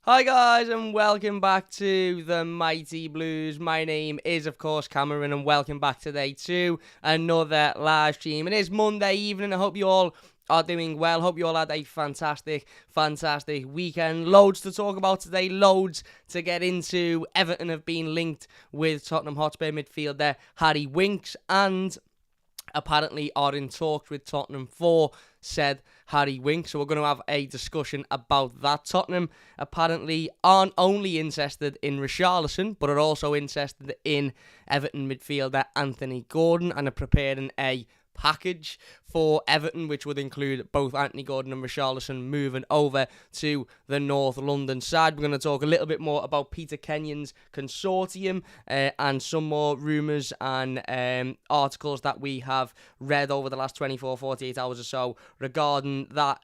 Hi guys and welcome back to the Mighty Blues. My name is of course Cameron and welcome back today to another live stream. It is Monday evening. I hope you all are doing well. Hope you all had a fantastic weekend. Loads to talk about today, loads to get into. Everton have been linked with Tottenham Hotspur midfielder Harry Winks and apparently are in talks with Tottenham for said Harry Winks. So we're going to have a discussion about that. Tottenham apparently aren't only interested in Richarlison, but are also interested in Everton midfielder Anthony Gordon and are preparing a package for Everton, which would include both Anthony Gordon and Richarlison moving over to the North London side. We're going to talk a little bit more about Peter Kenyon's consortium and some more rumours and articles that we have read over the last 24, 48 hours or so regarding that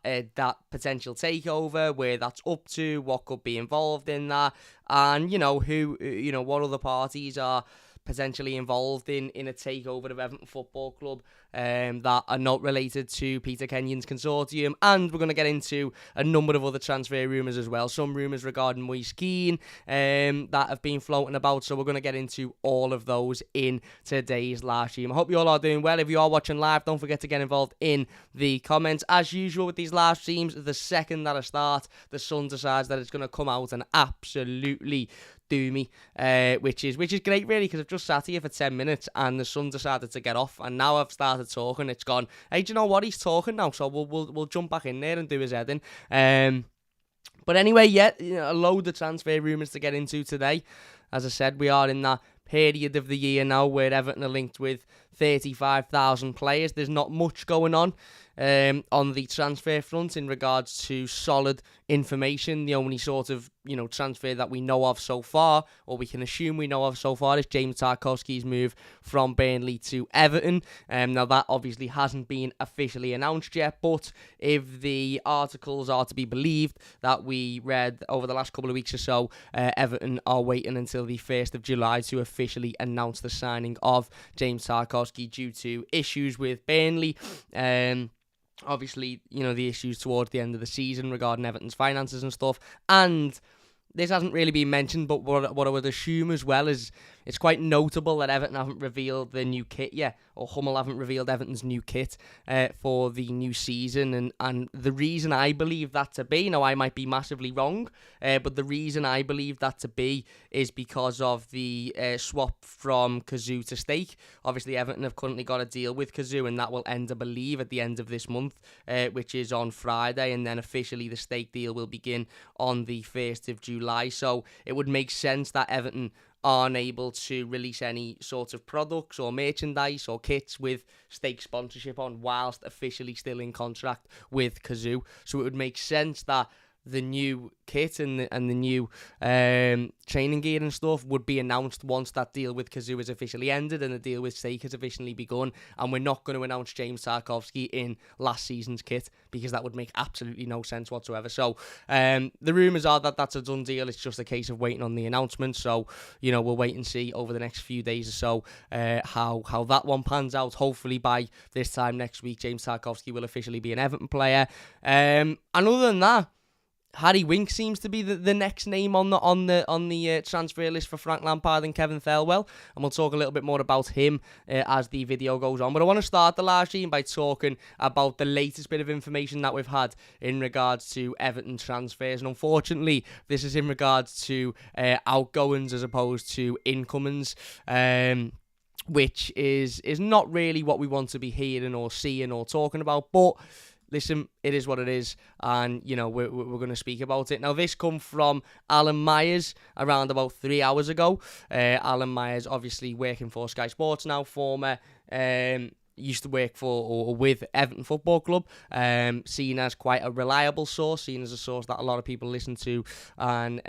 potential takeover, where that's up to, what could be involved in that, and what other parties are potentially involved in a takeover of Everton Football Club that are not related to Peter Kenyon's consortium. And we're going to get into a number of other transfer rumours as well. Some rumours regarding Moise Kean that have been floating about. So we're going to get into all of those in today's live stream. I hope you all are doing well. If you are watching live, don't forget to get involved in the comments. As usual with these live streams, the second that I start, the sun decides that it's going to come out and absolutely do me, which is great really, because I've just sat here for 10 minutes and the sun decided to get off, and now I've started talking. It's gone, hey, do you know what, he's talking now, so we'll jump back in there and do his head in. But anyway, a load of transfer rumours to get into today. As I said, we are in that period of the year now where Everton are linked with 35,000 players. There's not much going on the transfer front in regards to solid information. The only sort of transfer that we know of so far, or we can assume we know of so far, is James Tarkowski's move from Burnley to Everton. Now that obviously hasn't been officially announced yet, but if the articles are to be believed that we read over the last couple of weeks or so, Everton are waiting until the 1st of July to officially announce the signing of James Tarkowski due to issues with Burnley. Obviously, the issues towards the end of the season regarding Everton's finances and stuff. And this hasn't really been mentioned, but what I would assume as well is it's quite notable that Everton haven't revealed the new kit yet, or Hummel haven't revealed Everton's new kit for the new season. And the reason I believe that to be, now I might be massively wrong, but the reason I believe that to be is because of the swap from Kazoo to Stake. Obviously, Everton have currently got a deal with Kazoo, and that will end, I believe, at the end of this month, which is on Friday, and then officially the Stake deal will begin on the 1st of July. So it would make sense that Everton aren't able to release any sort of products or merchandise or kits with Stake sponsorship on whilst officially still in contract with Kazoo. So it would make sense that the new kit and the new training gear and stuff would be announced once that deal with Kazoo is officially ended and the deal with Stake has officially begun. And we're not going to announce James Tarkowski in last season's kit, because that would make absolutely no sense whatsoever. So the rumours are that that's a done deal. It's just a case of waiting on the announcement. So we'll wait and see over the next few days or so how that one pans out. Hopefully by this time next week, James Tarkowski will officially be an Everton player. And other than that, Harry Winks seems to be the next name on the transfer list for Frank Lampard and Kevin Thelwell, and we'll talk a little bit more about him as the video goes on. But I want to start the live stream by talking about the latest bit of information that we've had in regards to Everton transfers, and unfortunately, this is in regards to outgoings as opposed to incomings. Which is not really what we want to be hearing or seeing or talking about, but listen, it is what it is, and we're going to speak about it. Now, this come from Alan Myers around about 3 hours ago. Alan Myers, obviously working for Sky Sports now, former used to work for or with Everton Football Club, seen as quite a reliable source, seen as a source that a lot of people listen to and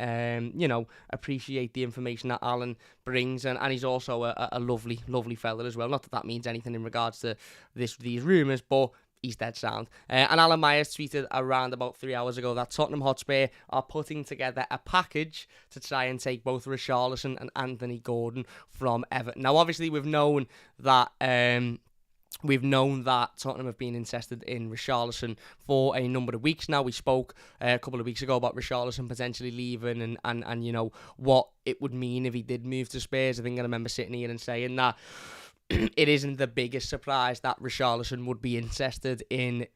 appreciate the information that Alan brings, and he's also a lovely fella as well. Not that that means anything in regards to these rumours, but he's dead sound. And Alan Myers tweeted around about 3 hours ago that Tottenham Hotspur are putting together a package to try and take both Richarlison and Anthony Gordon from Everton. Now, obviously, we've known that We've known that Tottenham have been interested in Richarlison for a number of weeks now. We spoke a couple of weeks ago about Richarlison potentially leaving and you know, what it would mean if he did move to Spurs. I think I remember sitting here and saying that it isn't the biggest surprise that Richarlison would be interested in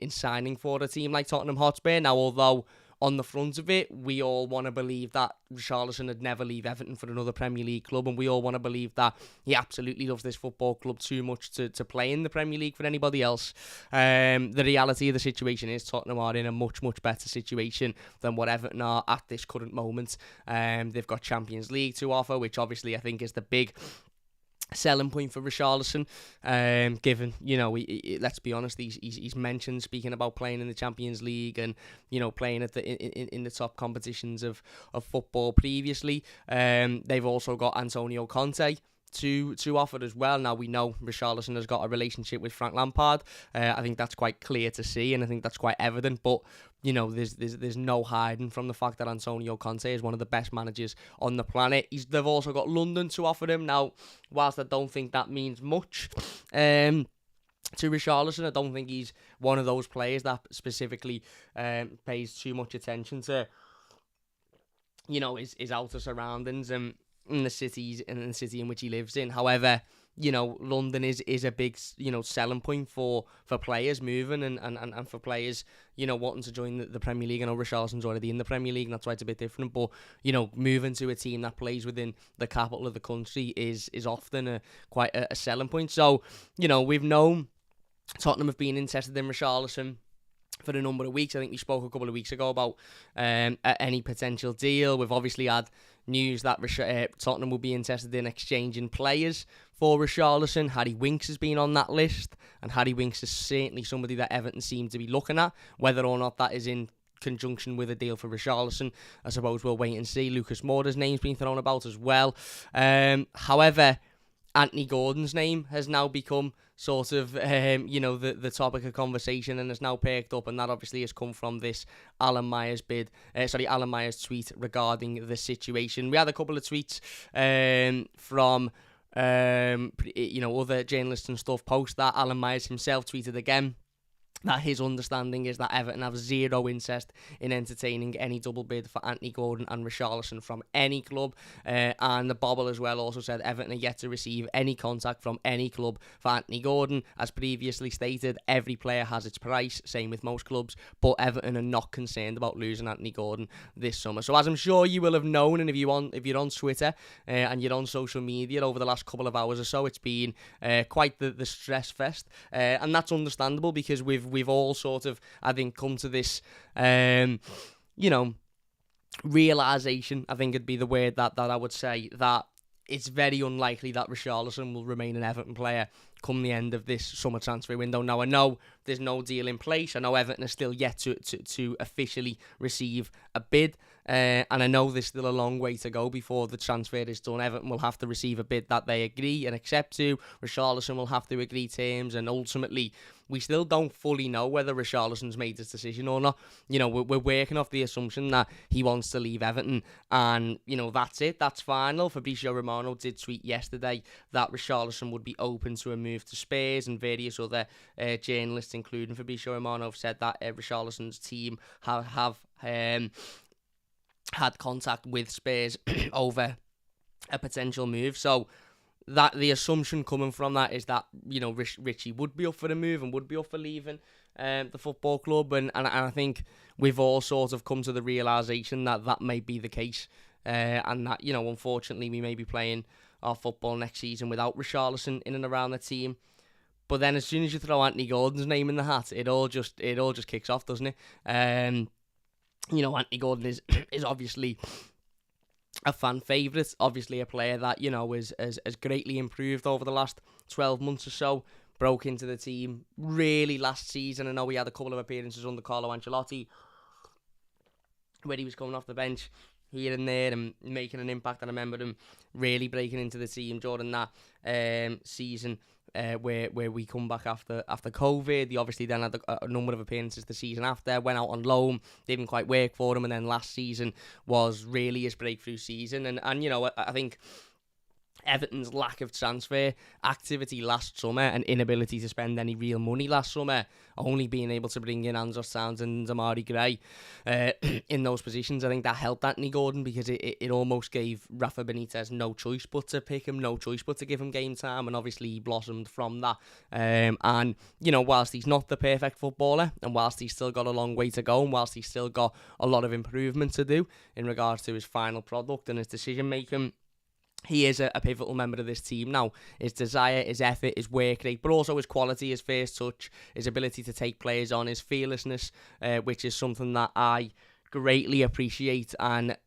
signing for a team like Tottenham Hotspur. Now, although on the front of it, we all want to believe that Richarlison would never leave Everton for another Premier League club, and we all want to believe that he absolutely loves this football club too much to play in the Premier League for anybody else. The reality of the situation is Tottenham are in a much, much better situation than what Everton are at this current moment. They've got Champions League to offer, which obviously I think is the big selling point for Richarlison, given, you know, let's be honest, he's mentioned speaking about playing in the Champions League and, you know, playing at in the top competitions of football previously. They've also got Antonio Conte to offer as well. Now, we know Richarlison has got a relationship with Frank Lampard. I think that's quite clear to see, and I think that's quite evident, but you know, there's no hiding from the fact that Antonio Conte is one of the best managers on the planet. They've also got London to offer him. Now, whilst I don't think that means much to Richarlison, I don't think he's one of those players that specifically pays too much attention to, you know, his outer surroundings and in the city in which he lives in. However, you know, London is a big, you know, selling point for players moving and for players, you know, wanting to join the Premier League. I know Richarlison's already in the Premier League, and that's why it's a bit different. But, you know, moving to a team that plays within the capital of the country is often quite a selling point. So, you know, we've known Tottenham have been interested in Richarlison for a number of weeks. I think we spoke a couple of weeks ago about any potential deal. We've obviously had news that Tottenham will be interested in exchanging players for Richarlison. Harry Winks has been on that list, and Harry Winks is certainly somebody that Everton seem to be looking at. Whether or not that is in conjunction with a deal for Richarlison, I suppose we'll wait and see. Lucas Moura's name's been thrown about as well. However, Anthony Gordon's name has now become sort of, you know, the topic of conversation and has now picked up, and that obviously has come from this Alan Myers tweet regarding the situation. We had a couple of tweets from, you know, other journalists and stuff post that. Alan Myers himself tweeted again that his understanding is that Everton have zero interest in entertaining any double bid for Anthony Gordon and Richarlison from any club. And the Bobble as well also said Everton are yet to receive any contact from any club for Anthony Gordon. As previously stated, every player has its price, same with most clubs, but Everton are not concerned about losing Anthony Gordon this summer. So as I'm sure you will have known, and if you're on Twitter and you're on social media over the last couple of hours or so, it's been quite the stress fest. And that's understandable because we've all sort of, I think, come to this, you know, realisation, I think it'd be the word that I would say, that it's very unlikely that Richarlison will remain an Everton player come the end of this summer transfer window. Now, I know there's no deal in place. I know Everton are still yet to officially receive a bid. And I know there's still a long way to go before the transfer is done. Everton will have to receive a bid that they agree and accept to. Richarlison will have to agree terms, and ultimately, we still don't fully know whether Richarlison's made this decision or not. You know, we're working off the assumption that he wants to leave Everton, and, you know, that's it. That's final. Fabrizio Romano did tweet yesterday that Richarlison would be open to a move to Spurs, and various other journalists, including Fabrizio Romano, have said that Richarlison's team have had contact with Spurs over a potential move. So that the assumption coming from that is that, you know, Richie would be up for the move and would be up for leaving the football club, and I think we've all sort of come to the realisation that that may be the case, and that, you know, unfortunately we may be playing our football next season without Richarlison in and around the team. But then as soon as you throw Anthony Gordon's name in the hat, it all just kicks off, doesn't it? You know, Anthony Gordon is obviously a fan favourite, obviously a player that, you know, has greatly improved over the last 12 months or so. Broke into the team really last season. I know he had a couple of appearances under Carlo Ancelotti where he was coming off the bench here and there and making an impact. I remember him really breaking into the team during that season where we come back after COVID. He obviously then had a number of appearances the season after, went out on loan, didn't quite work for him, and then last season was really his breakthrough season. And you know, I think Everton's lack of transfer activity last summer and inability to spend any real money last summer, only being able to bring in Andros Townsend and Amari Gray in those positions, I think that helped Anthony Gordon, because it almost gave Rafa Benitez no choice but to pick him, no choice but to give him game time, and obviously he blossomed from that. And, you know, whilst he's not the perfect footballer, and whilst he's still got a long way to go, and whilst he's still got a lot of improvement to do in regards to his final product and his decision making, he is a pivotal member of this team now. His desire, his effort, his work rate, but also his quality, his first touch, his ability to take players on, his fearlessness, which is something that I greatly appreciate and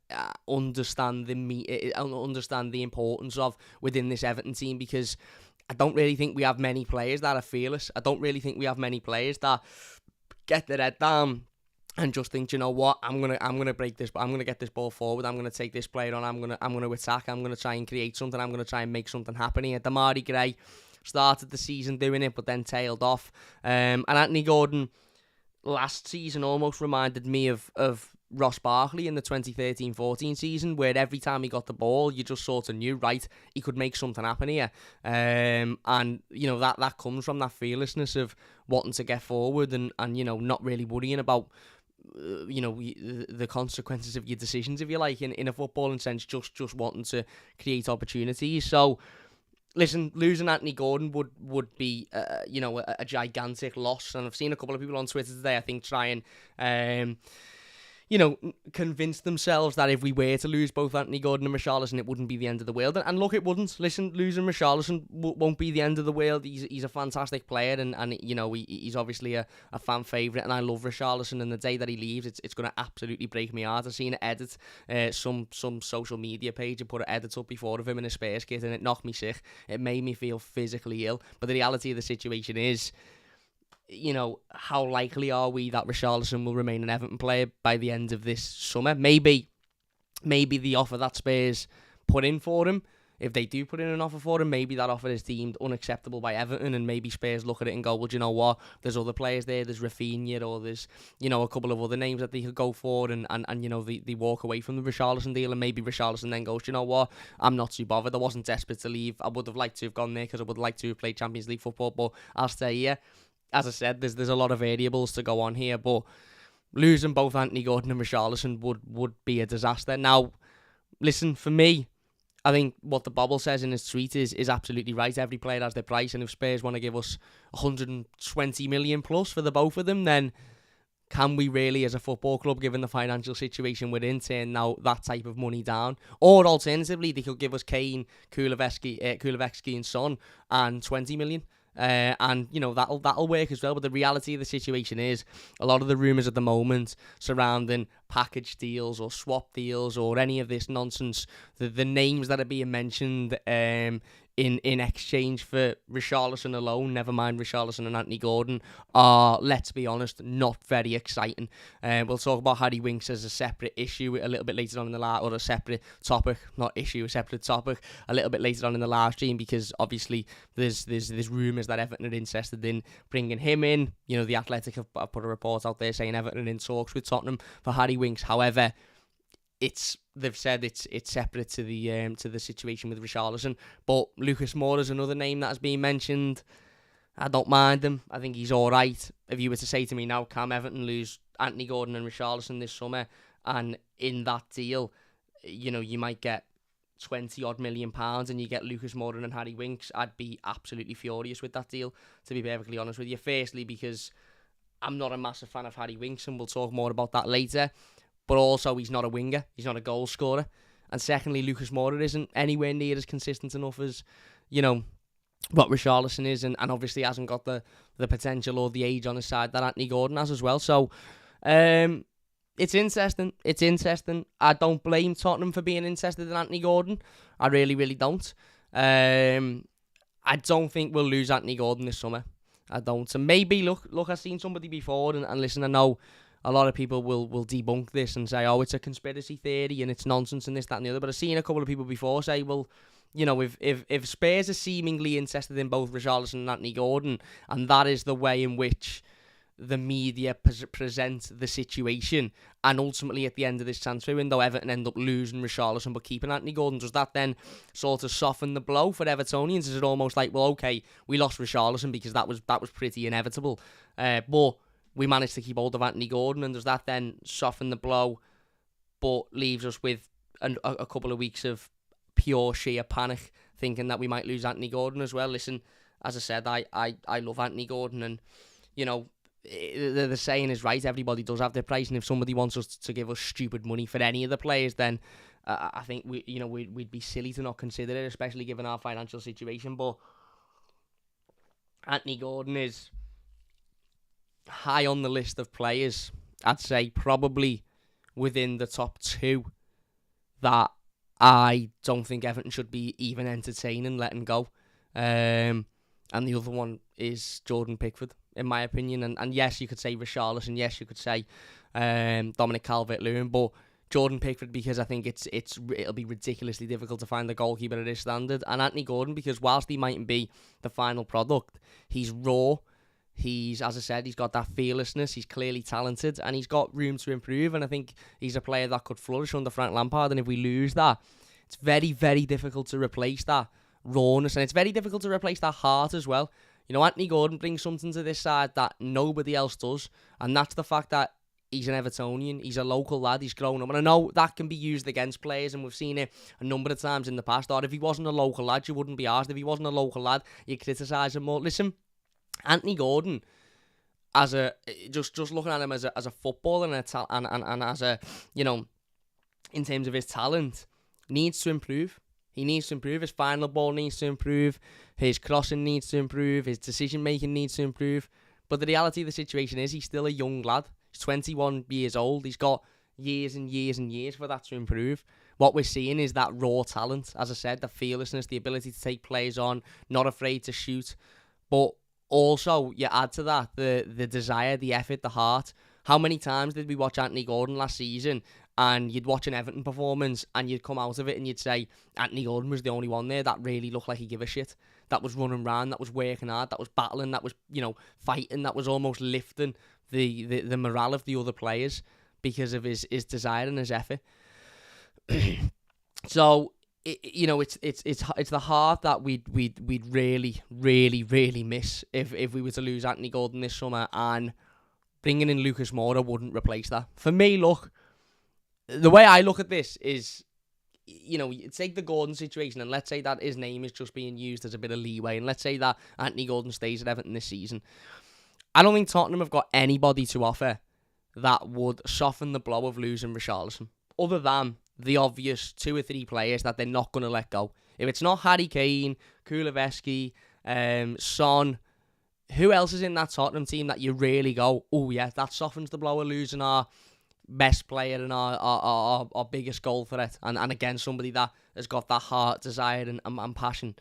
understand the importance of within this Everton team, because I don't really think we have many players that are fearless. I don't really think we have many players that get their head down and just think, you know what, I'm gonna break this, I'm gonna get this ball forward, I'm gonna take this player on, I'm gonna attack, I'm gonna try and create something, I'm gonna try and make something happen here. Amari Gray started the season doing it, but then tailed off. And Anthony Gordon last season almost reminded me of Ross Barkley in the 2013-14 season, where every time he got the ball, you just sort of knew, right, he could make something happen here. And, you know, that comes from that fearlessness of wanting to get forward and you know, not really worrying about you know, the consequences of your decisions, if you like, in a footballing sense, just wanting to create opportunities. So, listen, losing Anthony Gordon would be, you know, a gigantic loss. And I've seen a couple of people on Twitter today, I think, try and, you know, convince themselves that if we were to lose both Anthony Gordon and Richarlison, it wouldn't be the end of the world. And look, it wouldn't. Listen, losing Richarlison won't be the end of the world. He's a fantastic player, and you know, he's obviously a fan favourite, and I love Richarlison, and the day that he leaves, it's going to absolutely break my heart. I've seen it edit, some social media page and put an edit up before of him in a Spurs kit, and it knocked me sick. It made me feel physically ill. But the reality of the situation is, you know, how likely are we that Richarlison will remain an Everton player by the end of this summer? Maybe the offer that Spurs put in for him, if they do put in an offer for him, maybe that offer is deemed unacceptable by Everton, and maybe Spurs look at it and go, well, do you know what? There's other players there. There's Rafinha, or there's, you know, a couple of other names that they could go for, and you know, they walk away from the Richarlison deal, and maybe Richarlison then goes, do you know what? I'm not too bothered. I wasn't desperate to leave. I would have liked to have gone there because I would like to have played Champions League football, but I'll stay here. As I said, there's a lot of variables to go on here, but losing both Anthony Gordon and Richarlison would be a disaster. Now, listen, for me, I think what the Bobble says in his tweet is absolutely right. Every player has their price, and if Spurs want to give us 120 million plus for the both of them, then can we really, as a football club, given the financial situation we're in, turn now that type of money down? Or alternatively, they could give us Kane, Kulevetsky and Son and 20 million. And you know, that'll work as well. But the reality of the situation is, a lot of the rumours at the moment surrounding package deals or swap deals or any of this nonsense, the names that are being mentioned in exchange for Richarlison alone, never mind Richarlison and Anthony Gordon, are, let's be honest, not very exciting. We'll talk about Harry Winks as a separate issue a little bit later on in the or a separate topic, not issue, a separate topic, a little bit later on in the live stream, because obviously there's rumours that Everton are interested in bringing him in. You know, the Athletic have put a report out there saying Everton are in talks with Tottenham for Harry Winks. However, they've said it's separate to the situation with Richarlison. But Lucas Moura is another name that has been mentioned. I don't mind him. I think he's all right. If you were to say to me now, can Everton lose Anthony Gordon and Richarlison this summer, and in that deal, you know, you might get 20 odd million pounds and you get Lucas Moura and Harry Winks, I'd be absolutely furious with that deal, to be perfectly honest with you. Firstly, because I'm not a massive fan of Harry Winks, and we'll talk more about that later. But also, he's not a winger. He's not a goal scorer. And secondly, Lucas Moura isn't anywhere near as consistent enough as, you know, what Richarlison is, and obviously hasn't got the potential or the age on his side that Anthony Gordon has as well. So, it's interesting. It's interesting. I don't blame Tottenham for being interested in Anthony Gordon. I really, really don't. I don't think we'll lose Anthony Gordon this summer. I don't. So maybe, look, I've seen somebody before, and listen, I know a lot of people will debunk this and say, oh, it's a conspiracy theory and it's nonsense and this, that and the other. But I've seen a couple of people before say, well, you know, if Spurs are seemingly interested in both Richarlison and Anthony Gordon, and that is the way in which the media present the situation, and ultimately at the end of this transfer window, Everton end up losing Richarlison but keeping Anthony Gordon, does that then sort of soften the blow for Evertonians? Is it almost like, well, okay, we lost Richarlison because that was pretty inevitable, but we managed to keep hold of Anthony Gordon, and does that then soften the blow but leaves us with a couple of weeks of pure sheer panic, thinking that we might lose Anthony Gordon as well? Listen, as I said, I love Anthony Gordon, and the saying is right, everybody does have their price, and if somebody wants us to give us stupid money for any of the players, then I think we'd be silly to not consider it, especially given our financial situation. But Anthony Gordon is high on the list of players, I'd say probably within the top 2 that I don't think Everton should be even entertaining letting go. And the other one is Jordan Pickford, in my opinion. And yes, you could say Richarlison. Yes, you could say Dominic Calvert-Lewin. But Jordan Pickford, because I think it'll be ridiculously difficult to find the goalkeeper at his standard. And Anthony Gordon, because whilst he mightn't be the final product, he's raw. He's, as I said, he's got that fearlessness. He's clearly talented, and he's got room to improve. And I think he's a player that could flourish under Frank Lampard. And if we lose that, it's very, very difficult to replace that rawness, and it's very difficult to replace that heart as well. Anthony Gordon brings something to this side that nobody else does, and that's the fact that he's an Evertonian, he's a local lad, he's grown up, and I know that can be used against players, and we've seen it a number of times in the past. Or if he wasn't a local lad, you wouldn't be asked. If he wasn't a local lad, you'd criticise him more. Listen, Anthony Gordon, as a just looking at him as a footballer and as a in terms of his talent, needs to improve. He needs to improve. His final ball needs to improve. His crossing needs to improve. His decision making needs to improve. But the reality of the situation is he's still a young lad. He's 21 years old. He's got years and years and years for that to improve. What we're seeing is that raw talent, as I said, the fearlessness, the ability to take players on, not afraid to shoot. But also, you add to that the desire, the effort, the heart. How many times did we watch Anthony Gordon last season, and you'd watch an Everton performance and you'd come out of it and you'd say Anthony Gordon was the only one there that really looked like he gave a shit, that was running around, that was working hard, that was battling, that was fighting, that was almost lifting the morale of the other players because of his desire and his effort. So it's the heart that we'd really, really, really miss if we were to lose Anthony Gordon this summer, and bringing in Lucas Moura wouldn't replace that. For me, look, the way I look at this is, take the Gordon situation, and let's say that his name is just being used as a bit of leeway, and let's say that Anthony Gordon stays at Everton this season. I don't think Tottenham have got anybody to offer that would soften the blow of losing Richarlison, other than the obvious 2 or 3 players that they're not going to let go. If it's not Harry Kane, Kulusevski, Son, who else is in that Tottenham team that you really go, oh yeah, that softens the blow of losing our best player and our biggest goal threat, and again, somebody that has got that heart, desire and passion.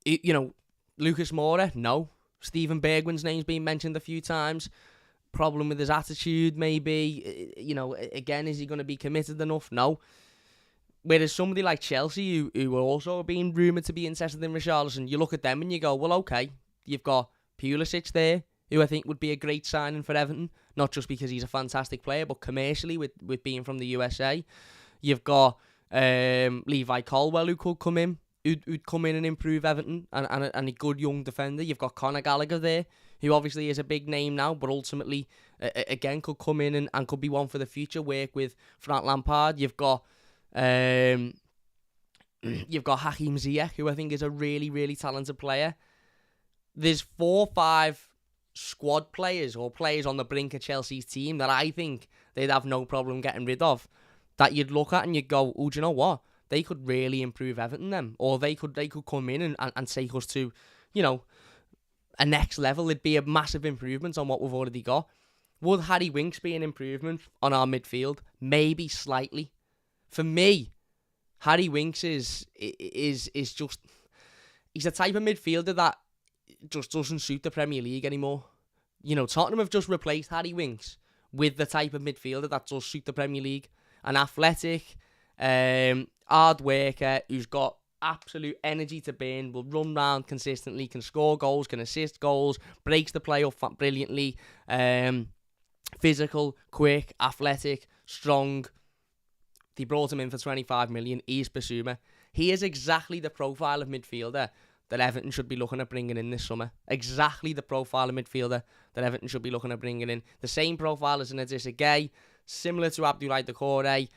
Lucas Moura, no. Steven Bergwijn's name's been mentioned a few times. Problem with his attitude, maybe. Again, is he going to be committed enough? No. Whereas somebody like Chelsea, who are also being rumoured to be interested in Richarlison, you look at them and you go, well, okay, you've got Pulisic there, who I think would be a great signing for Everton, not just because he's a fantastic player, but commercially with being from the USA. You've got Levi Colwill, who could come in, who'd come in and improve Everton, and a good young defender. You've got Conor Gallagher there, who obviously is a big name now, but ultimately, again, could come in and could be one for the future, work with Frank Lampard. You've got Hakim Ziyech, who I think is a really, really talented player. There's 4 or 5 squad players or players on the brink of Chelsea's team that I think they'd have no problem getting rid of, that you'd look at and you'd go, oh, do you know what? They could really improve Everton then, or they could come in and take us to, a next level. It'd be a massive improvement on what we've already got. Would Harry Winks be an improvement on our midfield? Maybe slightly. For me, Harry Winks is just, he's a type of midfielder that just doesn't suit the Premier League anymore. Tottenham have just replaced Harry Winks with the type of midfielder that does suit the Premier League. An athletic, hard worker who's got absolute energy to burn, will run round consistently, can score goals, can assist goals, breaks the play up brilliantly, physical, quick, athletic, strong. They brought him in for 25 million. He's Basuma. He is exactly the profile of midfielder that Everton should be looking at bringing in this summer. Exactly the profile of midfielder that Everton should be looking at bringing in. The same profile as an Idrissa Gueye, similar to Abdoulaye Doucouré,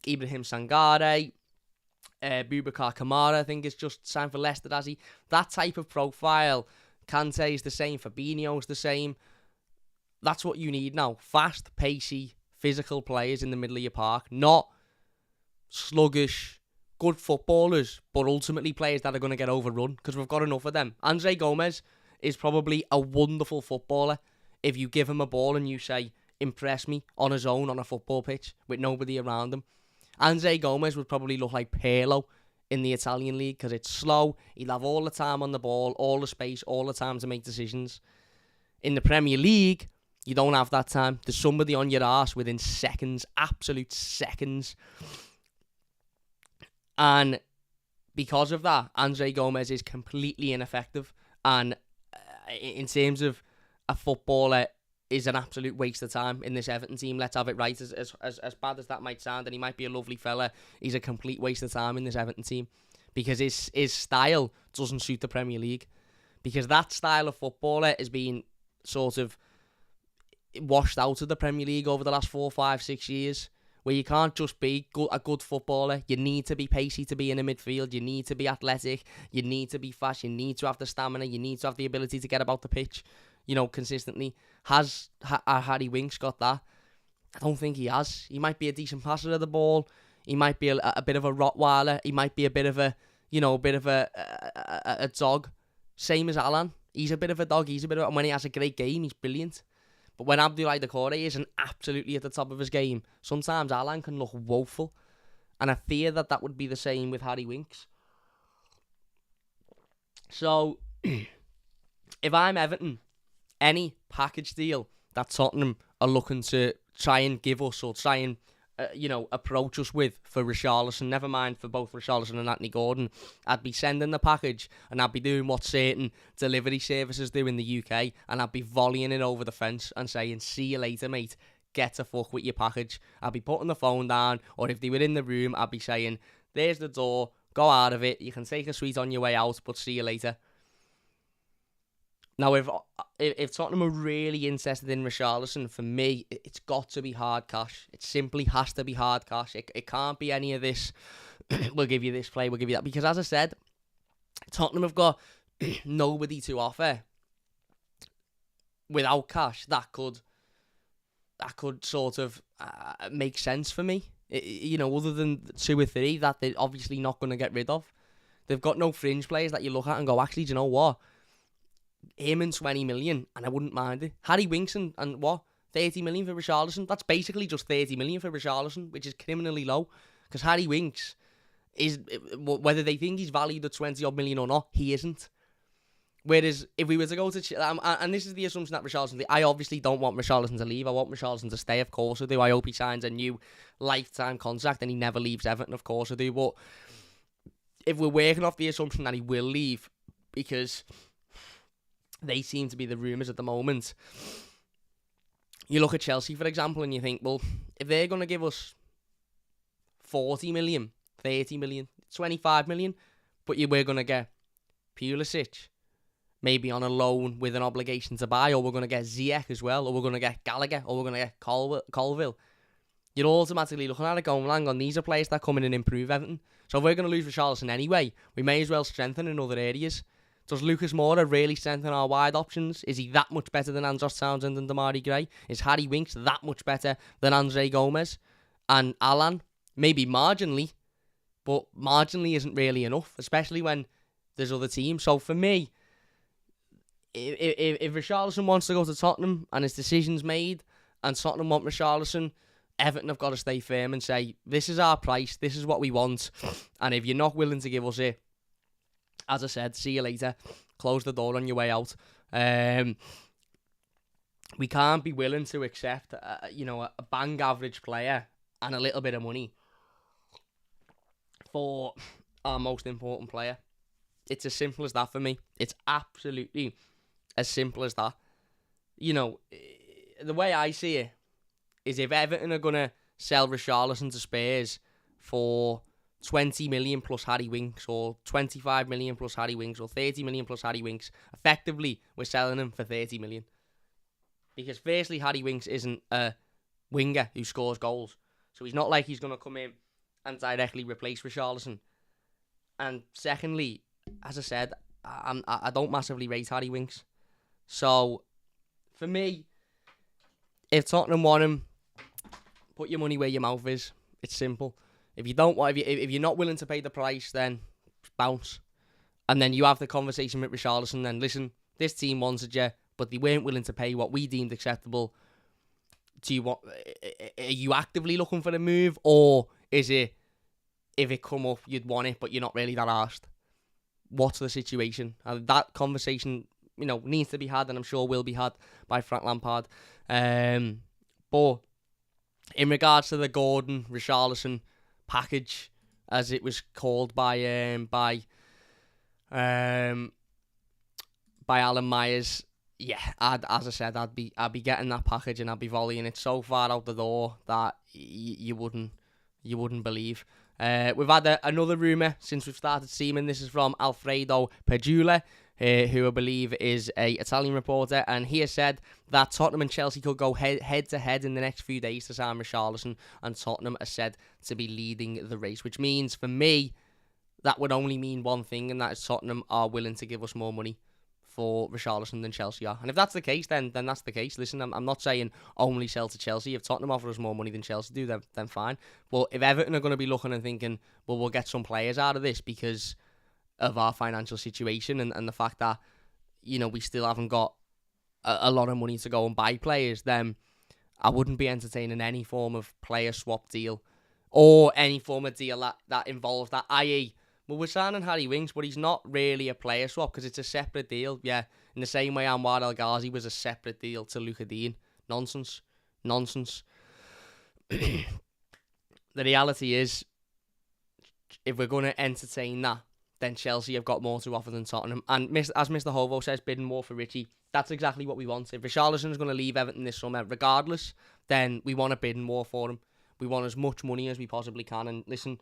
Ibrahim Sangare, Boubacar Kamara, I think is just signed for Leicester, has he? That type of profile. Kante is the same. Fabinho's the same. That's what you need now. Fast, pacey, physical players in the middle of your park. Not sluggish, good footballers, but ultimately players that are going to get overrun, because we've got enough of them. Andre Gomez is probably a wonderful footballer if you give him a ball and you say, impress me on his own on a football pitch with nobody around him. Andre Gomez would probably look like Pirlo in the Italian league, because it's slow. He'll have all the time on the ball, all the space, all the time to make decisions. In the Premier League, you don't have that time. There's somebody on your arse within seconds, absolute seconds. And because of that, Andre Gomez is completely ineffective. And in terms of a footballer, is an absolute waste of time in this Everton team. Let's have it right. As bad as that might sound, and he might be a lovely fella, he's a complete waste of time in this Everton team, because his style doesn't suit the Premier League. Because that style of footballer is being sort of washed out of the Premier League over the last 4, 5, 6 years, where you can't just be a good footballer. You need to be pacey to be in a midfield. You need to be athletic. You need to be fast. You need to have the stamina. You need to have the ability to get about the pitch, consistently. Has Harry Winks got that? I don't think he has. He might be a decent passer of the ball. He might be a bit of a Rottweiler. He might be a bit of a dog. Same as Alan. He's a bit of a dog. And when he has a great game, he's brilliant. But when Abdoulaye Doucouré isn't absolutely at the top of his game, sometimes Alan can look woeful. And I fear that would be the same with Harry Winks. So, if I'm Everton, any package deal that Tottenham are looking to try and give us, or try and approach us with for Richarlison, never mind for both Richarlison and Anthony Gordon, I'd be sending the package, and I'd be doing what certain delivery services do in the UK, and I'd be volleying it over the fence and saying, see you later, mate, get to fuck with your package. I'd be putting the phone down, or if they were in the room, I'd be saying, there's the door, go out of it, you can take a suite on your way out, but see you later. Now, if Tottenham are really interested in Richarlison, for me, it's got to be hard cash. It simply has to be hard cash. It can't be any of this, we'll give you this play, we'll give you that. Because as I said, Tottenham have got nobody to offer without cash that could sort of make sense for me. Other than 2 or 3 that they're obviously not going to get rid of. They've got no fringe players that you look at and go, actually, do you know what? Him and 20 million, and I wouldn't mind it. Harry Winks and what? 30 million for Richarlison? That's basically just 30 million for Richarlison, which is criminally low. Because Harry Winks is, whether they think he's valued at 20 odd million or not, he isn't. Whereas if we were to go to, and this is the assumption that Richarlison, I obviously don't want Richarlison to leave. I want Richarlison to stay, of course I do. I hope he signs a new lifetime contract and he never leaves Everton, of course I do. But if we're working off the assumption that he will leave, because they seem to be the rumours at the moment, you look at Chelsea, for example, and you think, well, if they're going to give us 40 million, 30 million, 25 million, but we're going to get Pulisic, maybe on a loan with an obligation to buy, or we're going to get Ziyech as well, or we're going to get Gallagher, or we're going to get Colville, you're automatically looking at it going, hang on, these are players that come in and improve Everton. So if we're going to lose Richarlison anyway, we may as well strengthen in other areas. Does Lucas Moura really strengthen our wide options? Is he that much better than Andros Townsend and Damari Gray? Is Harry Winks that much better than Andre Gomez and Alan? Maybe marginally, but marginally isn't really enough, especially when there's other teams. So for me, if Richarlison wants to go to Tottenham and his decision's made, and Tottenham want Richarlison, Everton have got to stay firm and say, this is our price, this is what we want, and if you're not willing to give us it, as I said, see you later. Close the door on your way out. We can't be willing to accept, a bang average player and a little bit of money for our most important player. It's as simple as that for me. It's absolutely as simple as that. You know, the way I see it is if Everton are going to sell Richarlison to Spurs for 20 million plus Harry Winks, or 25 million plus Harry Winks, or 30 million plus Harry Winks, effectively we're selling him for 30 million. Because firstly, Harry Winks isn't a winger who scores goals. So he's not like he's going to come in and directly replace Richarlison. And secondly, as I said, I don't massively rate Harry Winks. So, for me, if Tottenham want him, put your money where your mouth is. It's simple. If you don't want, if you're not willing to pay the price, then bounce. And then you have the conversation with Richarlison. Then listen, this team wanted you, but they weren't willing to pay what we deemed acceptable. Are you actively looking for a move, or is it if it come up you'd want it, but you're not really that arsed? What's the situation? That conversation, needs to be had, and I'm sure will be had by Frank Lampard. But in regards to the Gordon Richarlison package, as it was called by Alan Myers, yeah, as I said, I'd be getting that package and I'd be volleying it so far out the door that you wouldn't believe. We've had another rumour since we've started seeming. This is from Alfredo Pegula, who I believe is a Italian reporter, and he has said that Tottenham and Chelsea could go head to head in the next few days to sign Richarlison, and Tottenham are said to be leading the race, which means for me that would only mean one thing, and that is Tottenham are willing to give us more money for Richarlison than Chelsea are. And if that's the case, then that's the case. Listen, I'm not saying only sell to Chelsea. If Tottenham offer us more money than Chelsea do, then fine. But if Everton are going to be looking and thinking, well, we'll get some players out of this because of our financial situation and the fact that, we still haven't got a lot of money to go and buy players, then I wouldn't be entertaining any form of player swap deal or any form of deal that involves that, i.e., well, we're signing Harry Winks, but he's not really a player swap because it's a separate deal. Yeah, in the same way Anwar El Ghazi was a separate deal to Luka Dean. Nonsense. The reality is, if we're going to entertain that, then Chelsea have got more to offer than Tottenham. And as Mr. Hovo says, bidding more for Richie, that's exactly what we want. If Richarlison is going to leave Everton this summer, regardless, then we want a bidding more for him. We want as much money as we possibly can. And listen,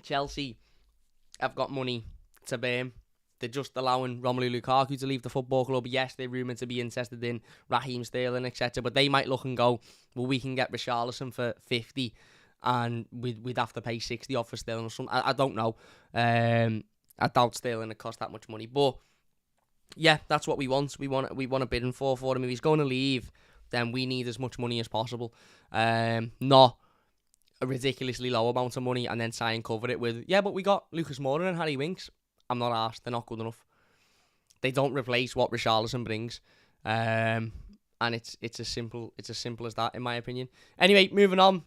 Chelsea have got money to burn. They're just allowing Romelu Lukaku to leave the football club. Yes, they're rumoured to be interested in Raheem Sterling, etc. But they might look and go, well, we can get Richarlison for 50 and we'd have to pay 60 off for Sterling or something. I don't know. I doubt Sterling would cost that much money. But yeah, that's what we want. We want a bidding for him. If he's going to leave, then we need as much money as possible. Not a ridiculously low amount of money and then try and cover it with, yeah, but we got Lucas Moura and Harry Winks. I'm not arsed. They're not good enough. They don't replace what Richarlison brings. And it's as simple as that, in my opinion. Anyway, moving on.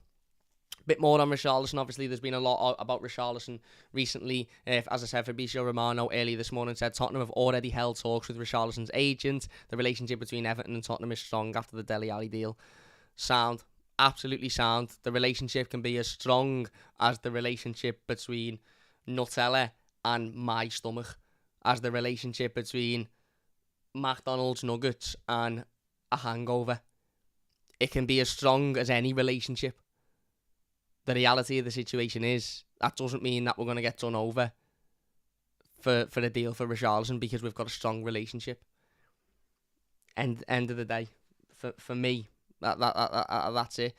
A bit more on Richarlison. Obviously, there's been a lot about Richarlison recently. As I said, Fabrizio Romano earlier this morning said Tottenham have already held talks with Richarlison's agent. The relationship between Everton and Tottenham is strong after the Dele Alli deal. Sound. Absolutely sound. The relationship can be as strong as the relationship between Nutella and my stomach, as the relationship between McDonald's nuggets and a hangover. It can be as strong as any relationship. The reality of the situation is that doesn't mean that we're going to get done over for a deal for Richarlison because we've got a strong relationship. End of the day, for me, that's it.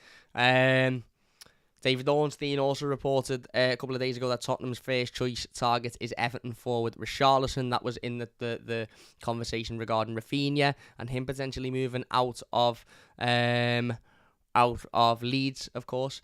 David Ornstein also reported a couple of days ago that Tottenham's first choice target is Everton forward Richarlison. That was in the conversation regarding Rafinha and him potentially moving out of Leeds, of course.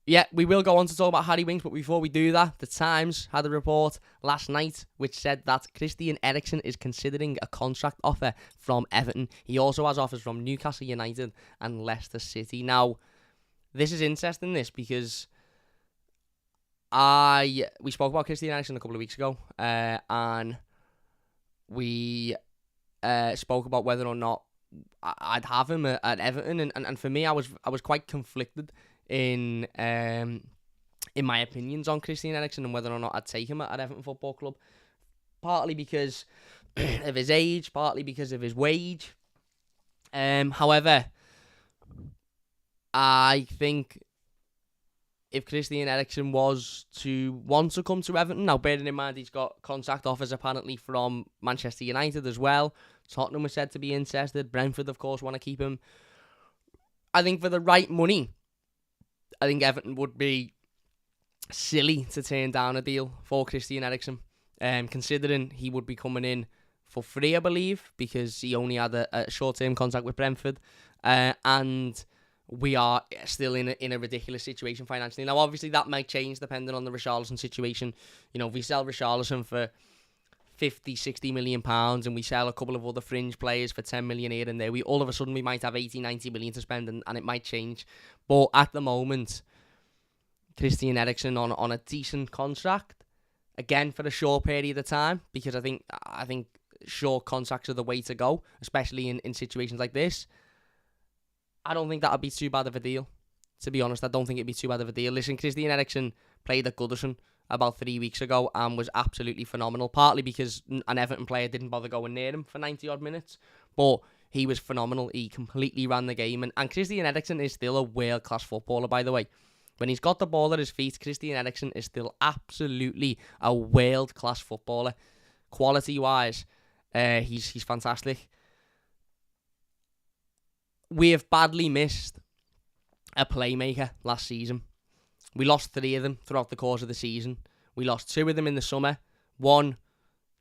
Yeah, we will go on to talk about Harry Winks, but before we do that, the Times had a report last night which said that Christian Eriksen is considering a contract offer from Everton. He also has offers from Newcastle United and Leicester City. Now, this is interesting, because we spoke about Christian Eriksen a couple of weeks ago, and we spoke about whether or not I'd have him at Everton, and for me, I was quite conflicted in my opinions on Christian Eriksen and whether or not I'd take him at Everton Football Club. Partly because of his age, partly because of his wage. However, I think if Christian Eriksen was to want to come to Everton, now bearing in mind he's got contract offers apparently from Manchester United as well. Tottenham was said to be interested. Brentford, of course, want to keep him. I think for the right money, I think Everton would be silly to turn down a deal for Christian Eriksen. Considering he would be coming in for free, I believe, because he only had a short-term contract with Brentford. And we are still in a ridiculous situation financially. Now, obviously, that might change depending on the Richarlison situation. You know, if we sell Richarlison for 50, 60 million pounds and we sell a couple of other fringe players for 10 million here and there, all of a sudden we might have 80, 90 million to spend and it might change. But at the moment, Christian Eriksen on a decent contract, again, for a short period of time, because I think short contracts are the way to go, especially in situations like this. I don't think that would be too bad of a deal. To be honest, I don't think it'd be too bad of a deal. Listen, Christian Eriksen played at Goodison about 3 weeks ago and was absolutely phenomenal, partly because an Everton player didn't bother going near him for 90-odd minutes, but he was phenomenal. He completely ran the game, and Christian Eriksen is still a world-class footballer, by the way. When he's got the ball at his feet, Christian Eriksen is still absolutely a world-class footballer. Quality-wise, he's fantastic. We have badly missed a playmaker last season. We lost 3 of them throughout the course of the season. We lost 2 of them in the summer. 1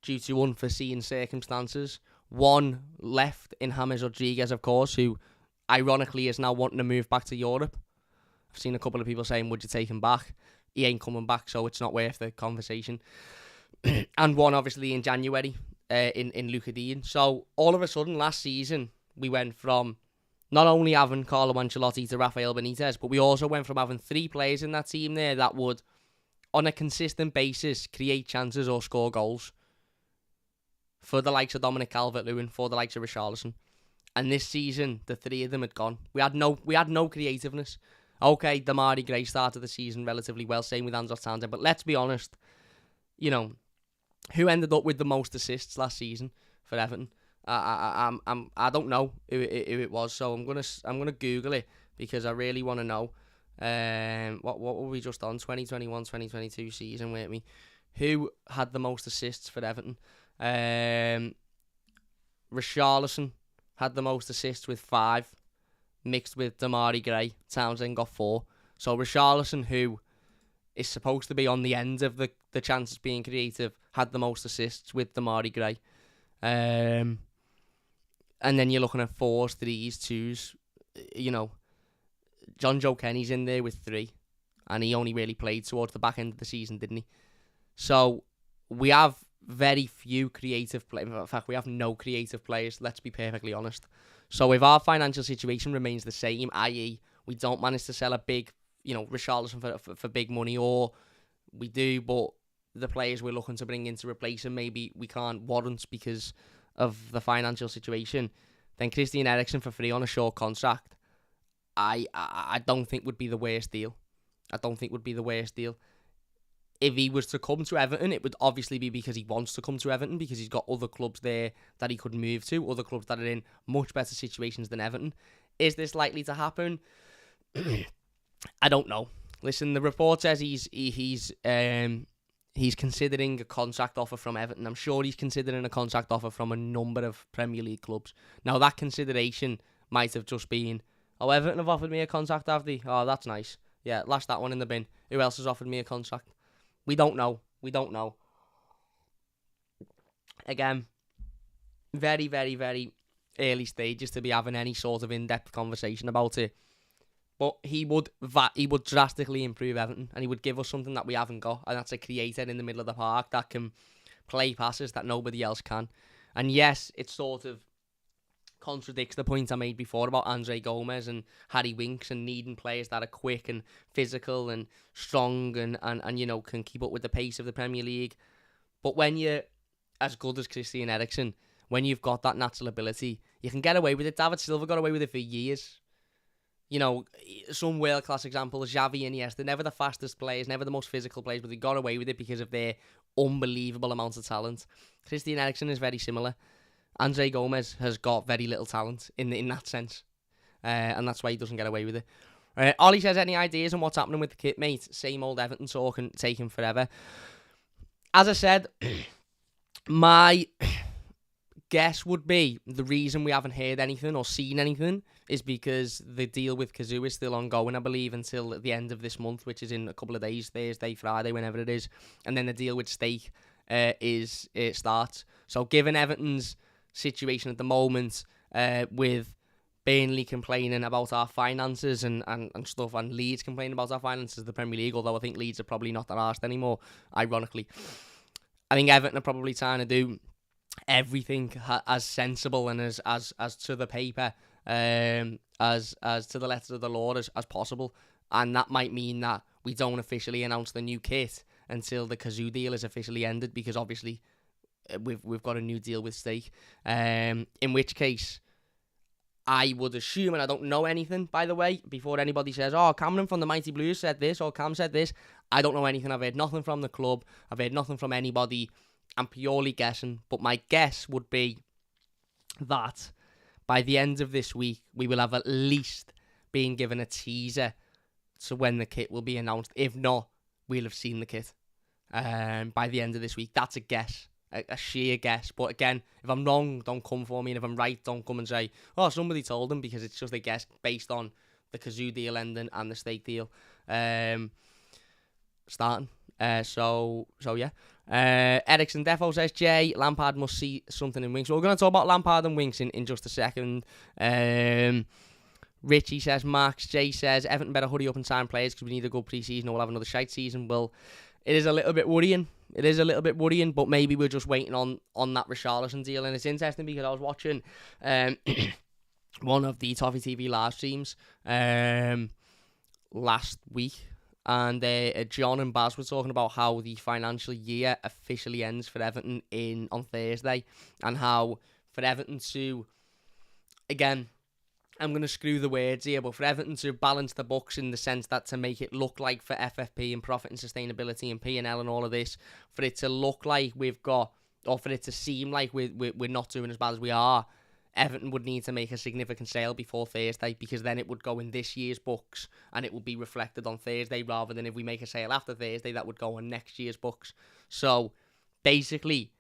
due to unforeseen circumstances. 1 left in James Rodriguez, of course, who ironically is now wanting to move back to Europe. I've seen a couple of people saying, would you take him back? He ain't coming back, so it's not worth the conversation. And 1, obviously, in January, in Luka Dean. So, all of a sudden, last season, we went from not only having Carlo Ancelotti to Rafael Benitez, but we also went from having 3 players in that team there that would, on a consistent basis, create chances or score goals for the likes of Dominic Calvert-Lewin, for the likes of Richarlison. And this season, the 3 of them had gone. We had no creativeness. Okay, Demarai Gray started the season relatively well, same with Andros Townsend, but let's be honest, you know, who ended up with the most assists last season for Everton? I don't know who it was, so I'm gonna Google it because I really want to know. What were we just on? 2021-2022 season, weren't we? Who had the most assists for Everton? Richarlison had the most assists with 5, mixed with Demarai Gray. Townsend got 4. So Richarlison, who is supposed to be on the end of the chances being creative, had the most assists with Demarai Gray. And then you're looking at 4s, 3s, 2s. You know, John Joe Kenny's in there with 3. And he only really played towards the back end of the season, didn't he? So we have very few creative players. In fact, we have no creative players, let's be perfectly honest. So if our financial situation remains the same, i.e. we don't manage to sell a big, Richarlison for big money, or we do, but the players we're looking to bring in to replace him, maybe we can't warrant because of the financial situation, then Christian Eriksen for free on a short contract, I don't think would be the worst deal. If he was to come to Everton, it would obviously be because he wants to come to Everton, because he's got other clubs there that he could move to, other clubs that are in much better situations than Everton. Is this likely to happen? I don't know. Listen, the report says he's considering a contract offer from Everton. I'm sure he's considering a contract offer from a number of Premier League clubs. Now, that consideration might have just been, Everton have offered me a contract, have they? Oh, that's nice. Yeah, lash that one in the bin. Who else has offered me a contract? We don't know. Again, very, very, very early stages to be having any sort of in-depth conversation about it. But he would drastically improve Everton, and he would give us something that we haven't got, and that's a creator in the middle of the park that can play passes that nobody else can. And yes, it sort of contradicts the point I made before about Andre Gomez and Harry Winks and needing players that are quick and physical and strong and can keep up with the pace of the Premier League. But when you're as good as Christian Eriksen, when you've got that natural ability, you can get away with it. David Silva got away with it for years. You know, some world-class examples, Xavi and Iniesta, never the fastest players, never the most physical players, but they got away with it because of their unbelievable amount of talent. Christian Eriksen is very similar. Andre Gomez has got very little talent in that sense, and that's why he doesn't get away with it. Ollie says, any ideas on what's happening with the kit, mate? Same old Everton talk and taking forever. As I said, my guess would be the reason we haven't heard anything or seen anything is because the deal with Kazoo is still ongoing, I believe, until the end of this month, which is in a couple of days, Thursday, Friday, whenever it is. And then the deal with Stake starts. So given Everton's situation at the moment, with Burnley complaining about our finances and stuff, and Leeds complaining about our finances of the Premier League, although I think Leeds are probably not that arsed anymore, ironically. I think Everton are probably trying to do everything as sensible and as to the paper, as to the letter of the law as possible. And that might mean that we don't officially announce the new kit until the Kazoo deal is officially ended, because obviously we've got a new deal with Stake. In which case, I would assume, and I don't know anything, by the way, before anybody says, oh, Cameron from the Mighty Blues said this, or Cam said this, I don't know anything. I've heard nothing from the club. I've heard nothing from anybody. I'm purely guessing. But my guess would be that by the end of this week, we will have at least been given a teaser to when the kit will be announced. If not, we'll have seen the kit by the end of this week. That's a guess. A sheer guess. But again, if I'm wrong, don't come for me. And if I'm right, don't come and say, oh, somebody told them, because it's just a guess based on the Kazoo deal ending and the Stake deal starting. So yeah. Eriksen Defo says, Jay, Lampard must see something in Winks. So we're going to talk about Lampard and Winks in just a second. Richie says, Max. Jay says, Everton better hurry up and sign players because we need a good pre-season or we'll have another shite season. Well, it is a little bit worrying. But maybe we're just waiting on that Richarlison deal. And it's interesting because I was watching one of the Toffee TV live streams last week, and John and Baz were talking about how the financial year officially ends for Everton on Thursday, and how for Everton to, again, I'm going to screw the words here, but for Everton to balance the books in the sense that to make it look like for FFP and profit and sustainability and P&L and all of this, for it to look like we've got, or for it to seem like we're not doing as bad as we are, Everton would need to make a significant sale before Thursday, because then it would go in this year's books and it would be reflected on Thursday, rather than if we make a sale after Thursday, that would go on next year's books. So basically,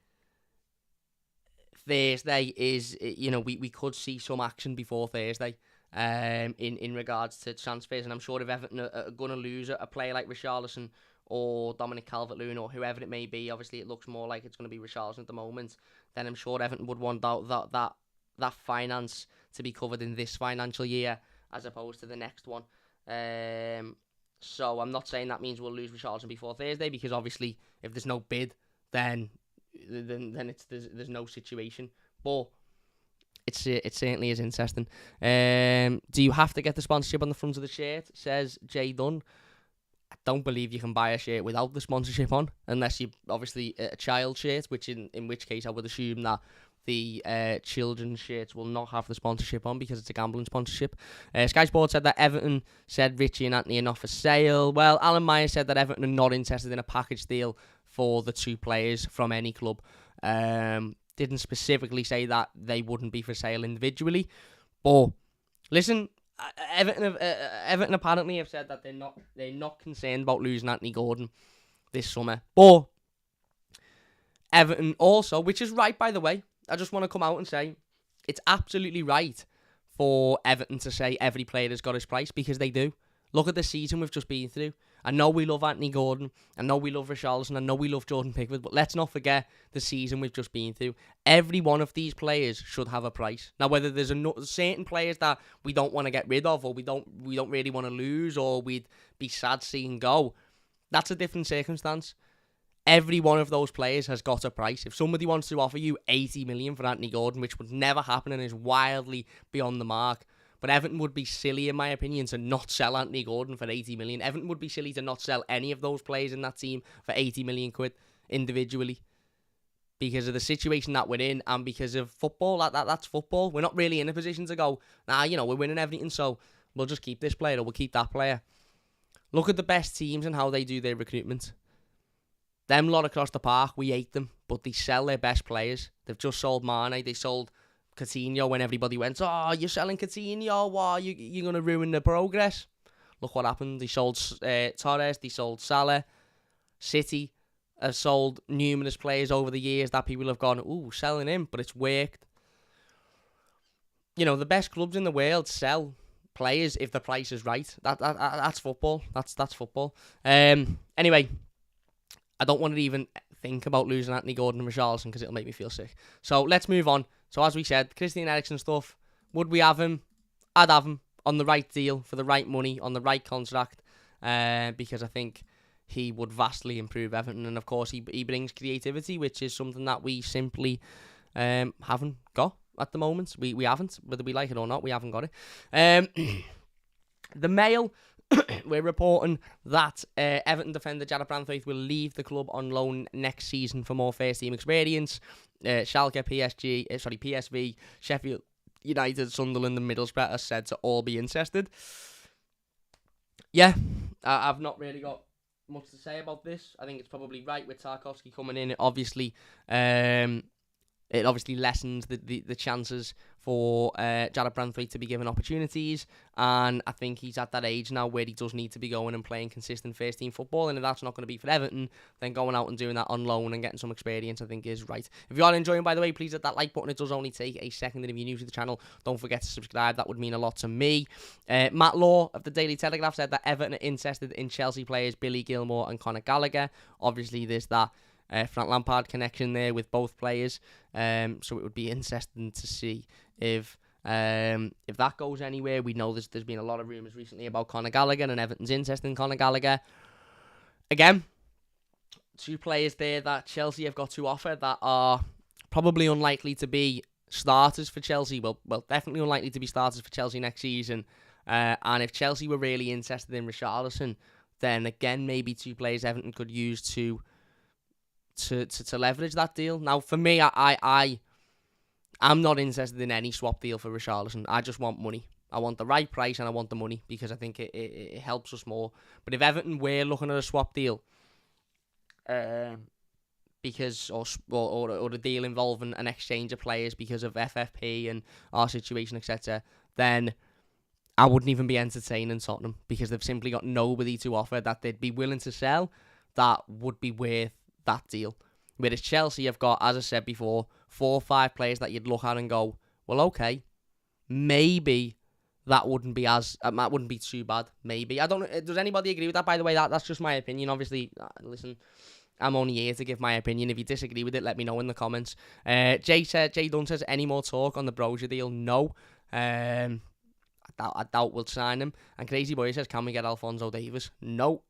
Thursday is, we could see some action before Thursday in regards to transfers. And I'm sure if Everton are going to lose a player like Richarlison or Dominic Calvert-Lewin or whoever it may be, obviously it looks more like it's going to be Richarlison at the moment, then I'm sure Everton would want that finance to be covered in this financial year as opposed to the next one. So I'm not saying that means we'll lose Richarlison before Thursday, because obviously if there's no bid, then there's no situation. But it certainly is interesting. Do you have to get the sponsorship on the front of the shirt? Says Jay Dunn. I don't believe you can buy a shirt without the sponsorship on, unless you obviously a child shirt, which in which case I would assume that the children's shirts will not have the sponsorship on because it's a gambling sponsorship. Sky Sports said that Everton said Richie and Anthony are not for sale. Well, Alan Meyer said that Everton are not interested in a package deal for the two players from any club. Didn't specifically say that they wouldn't be for sale individually. But listen, Everton apparently have said that they're not concerned about losing Anthony Gordon this summer. But Everton also, which is right, by the way, I just want to come out and say it's absolutely right for Everton to say every player has got his price, because they do. Look at the season we've just been through. I know we love Anthony Gordon. I know we love Richarlison. I know we love Jordan Pickford. But let's not forget the season we've just been through. Every one of these players should have a price. Now, whether there's certain players that we don't want to get rid of, or we don't really want to lose, or we'd be sad seeing go, that's a different circumstance. Every one of those players has got a price. If somebody wants to offer you 80 million for Anthony Gordon, which would never happen and is wildly beyond the mark, but Everton would be silly, in my opinion, to not sell Anthony Gordon for 80 million. Everton would be silly to not sell any of those players in that team for 80 million quid individually, because of the situation that we're in and because of football. That's football. We're not really in a position to go, we're winning everything, so we'll just keep this player or we'll keep that player. Look at the best teams and how they do their recruitment. Them lot across the park, we hate them, but they sell their best players. They've just sold Mane, they sold Coutinho when everybody went, oh, you're selling Coutinho, what, you're going to ruin the progress. Look what happened. They sold Torres, they sold Salah. City have sold numerous players over the years that people have gone, ooh, selling him, but it's worked. You know, the best clubs in the world sell players if the price is right. That's football. That's football. Anyway, I don't want to even think about losing Anthony Gordon and Richarlison because it'll make me feel sick. So let's move on. So as we said, Christian Eriksen stuff. Would we have him? I'd have him on the right deal for the right money on the right contract, because I think he would vastly improve Everton, and of course he brings creativity, which is something that we simply haven't got at the moment. We haven't, whether we like it or not, we haven't got it. The Mail, we're reporting that Everton defender Jarrad Branthwaite will leave the club on loan next season for more first team experience. Schalke, PSV, Sheffield United, Sunderland and Middlesbrough are said to all be interested. Yeah, I've not really got much to say about this. I think it's probably right with Tarkowski coming in. It obviously lessens the chances for Jarrad Branthwaite to be given opportunities, and I think he's at that age now where he does need to be going and playing consistent first team football, and if that's not going to be for Everton, then going out and doing that on loan and getting some experience I think is right. If you are enjoying, by the way, please hit that like button. It does only take a second, and if you're new to the channel, don't forget to subscribe. That would mean a lot to me. Matt Law of the Daily Telegraph said that Everton are interested in Chelsea players Billy Gilmour and Conor Gallagher. Obviously there's that Frank Lampard connection there with both players, so it would be interesting to see if that goes anywhere. We know there's been a lot of rumours recently about Conor Gallagher, and Everton's interested in Conor Gallagher. Again, two players there that Chelsea have got to offer that are probably unlikely to be starters for Chelsea. Well, definitely unlikely to be starters for Chelsea next season. And if Chelsea were really interested in Richarlison, then again maybe two players Everton could use to leverage that deal. Now, for me, I'm not interested in any swap deal for Richarlison. I just want money. I want the right price and I want the money because I think it helps us more. But if Everton were looking at a swap deal, because or a deal involving an exchange of players because of FFP and our situation, etc., then I wouldn't even be entertaining Tottenham because they've simply got nobody to offer that they'd be willing to sell that would be worth that deal. Whereas Chelsea have got, as I said before, 4 or 5 players that you'd look at and go, well, okay, maybe that wouldn't be too bad. Maybe. I don't know. Does anybody agree with that, by the way? That's just my opinion. Obviously, listen, I'm only here to give my opinion. If you disagree with it, let me know in the comments. Jay Dunn says, any more talk on the Brozier deal? No. I doubt we'll sign him. And Crazy Boy says, can we get Alphonso Davies? No.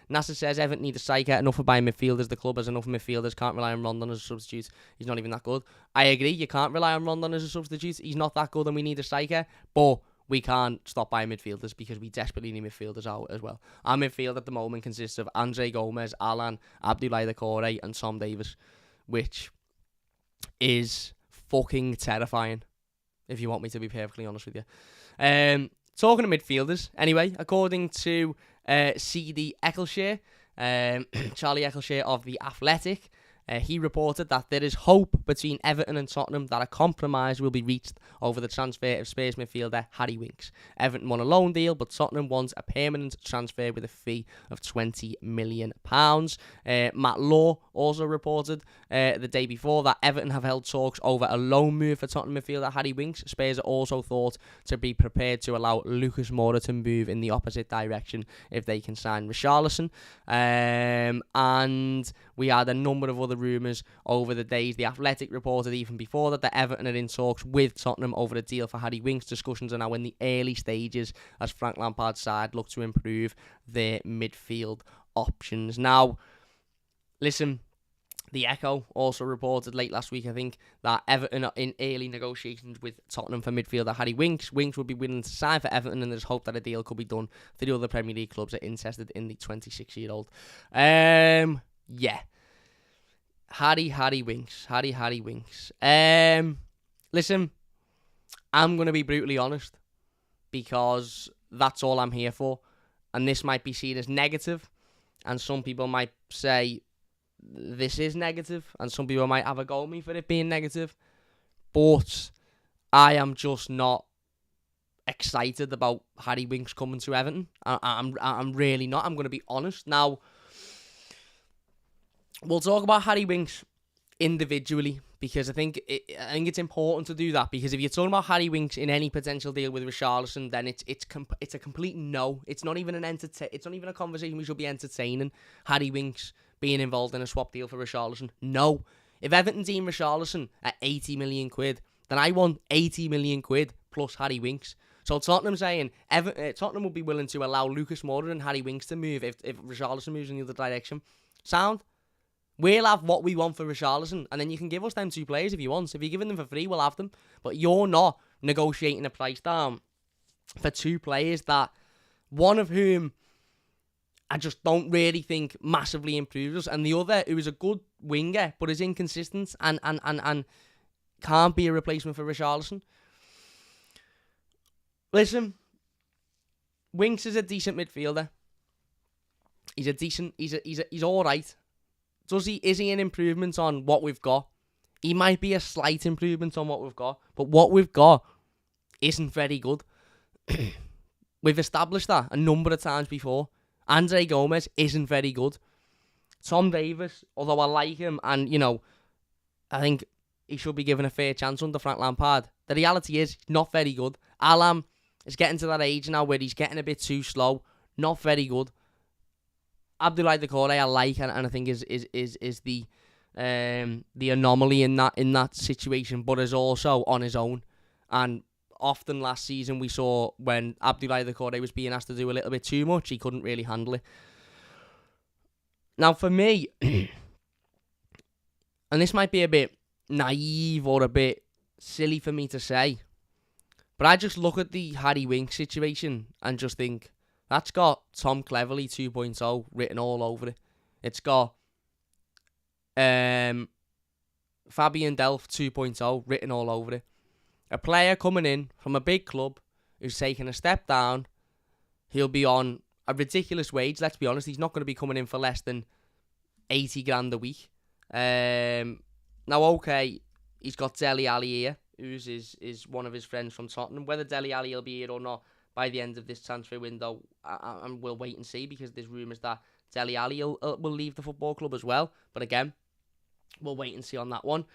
Nasser says, Everton need a striker. Enough of buying midfielders. The club has enough midfielders. Can't rely on Rondon as a substitute. He's not even that good. I agree. You can't rely on Rondon as a substitute. He's not that good and we need a striker. But we can't stop buying midfielders because we desperately need midfielders out as well. Our midfield at the moment consists of Andre Gomez, Alan, Abdoulaye Doucouré and Tom Davies, which is fucking terrifying, if you want me to be perfectly honest with you. Talking of midfielders, anyway, according to CD Eccleshare, Charlie Eccleshare of The Athletic, he reported that there is hope between Everton and Tottenham that a compromise will be reached over the transfer of Spurs midfielder Harry Winks. Everton won a loan deal, but Tottenham wants a permanent transfer with a fee of £20 million. Matt Law also reported the day before that Everton have held talks over a loan move for Tottenham midfielder Harry Winks. Spurs are also thought to be prepared to allow Lucas Moura to move in the opposite direction if they can sign Richarlison. And we had a number of other rumours over the days. The Athletic reported even before that Everton are in talks with Tottenham over a deal for Harry Winks. Discussions are now in the early stages as Frank Lampard's side look to improve their midfield options. Now, listen, the Echo also reported late last week, I think, that Everton are in early negotiations with Tottenham for midfielder Harry Winks. Winks would be willing to sign for Everton, and there's hope that a deal could be done for the other Premier League clubs that are interested in the 26-year-old. Yeah. Harry Winks. Harry Winks. Listen, I'm going to be brutally honest. because that's all I'm here for. And this might be seen as negative, and some people might say this is negative, and some people might have a go at me for it being negative. But I am just not excited about Harry Winks coming to Everton. I'm really not. I'm going to be honest. Now, we'll talk about Harry Winks individually, because I think it's important to do that, because if you're talking about Harry Winks in any potential deal with Richarlison, then it's a complete no. It's not even it's not even a conversation we should be entertaining. Harry Winks being involved in a swap deal for Richarlison, no. If Everton deem Richarlison at 80 million quid, then I want 80 million quid plus Harry Winks. So Tottenham saying Tottenham will be willing to allow Lucas Moura and Harry Winks to move if Richarlison moves in the other direction. Sound? We'll have what we want for Richarlison, and then you can give us them two players if you want. If you're giving them for free, we'll have them. But you're not negotiating a price down for two players that, one of whom I just don't really think massively improves us, and the other who is a good winger but is inconsistent and can't be a replacement for Richarlison. Listen, Winks is a decent midfielder. He's all right. Is he an improvement on what we've got? He might be a slight improvement on what we've got, but what we've got isn't very good. We've established that a number of times before. Andre Gomez isn't very good. Tom Davies, although I like him, and I think he should be given a fair chance under Frank Lampard, the reality is he's not very good. Alam is getting to that age now where he's getting a bit too slow. Not very good. Abdoulaye Doucouré I like, and I think is the anomaly in that situation, but is also on his own. And often last season we saw when Abdoulaye Doucouré was being asked to do a little bit too much, he couldn't really handle it. Now for me, and this might be a bit naive or a bit silly for me to say, but I just look at the Harry Winks situation and just think, that's got Tom Cleverley 2.0 written all over it. It's got Fabian Delph 2.0 written all over it. A player coming in from a big club who's taking a step down. He'll be on a ridiculous wage. Let's be honest, he's not going to be coming in for less than 80 grand a week. Now, okay, he's got Dele Alli here, who's is one of his friends from Tottenham. Whether Dele Alli will be here or not by the end of this transfer window, and we'll wait and see, because there's rumours that Dele Alli will leave the football club as well. But again, we'll wait and see on that one.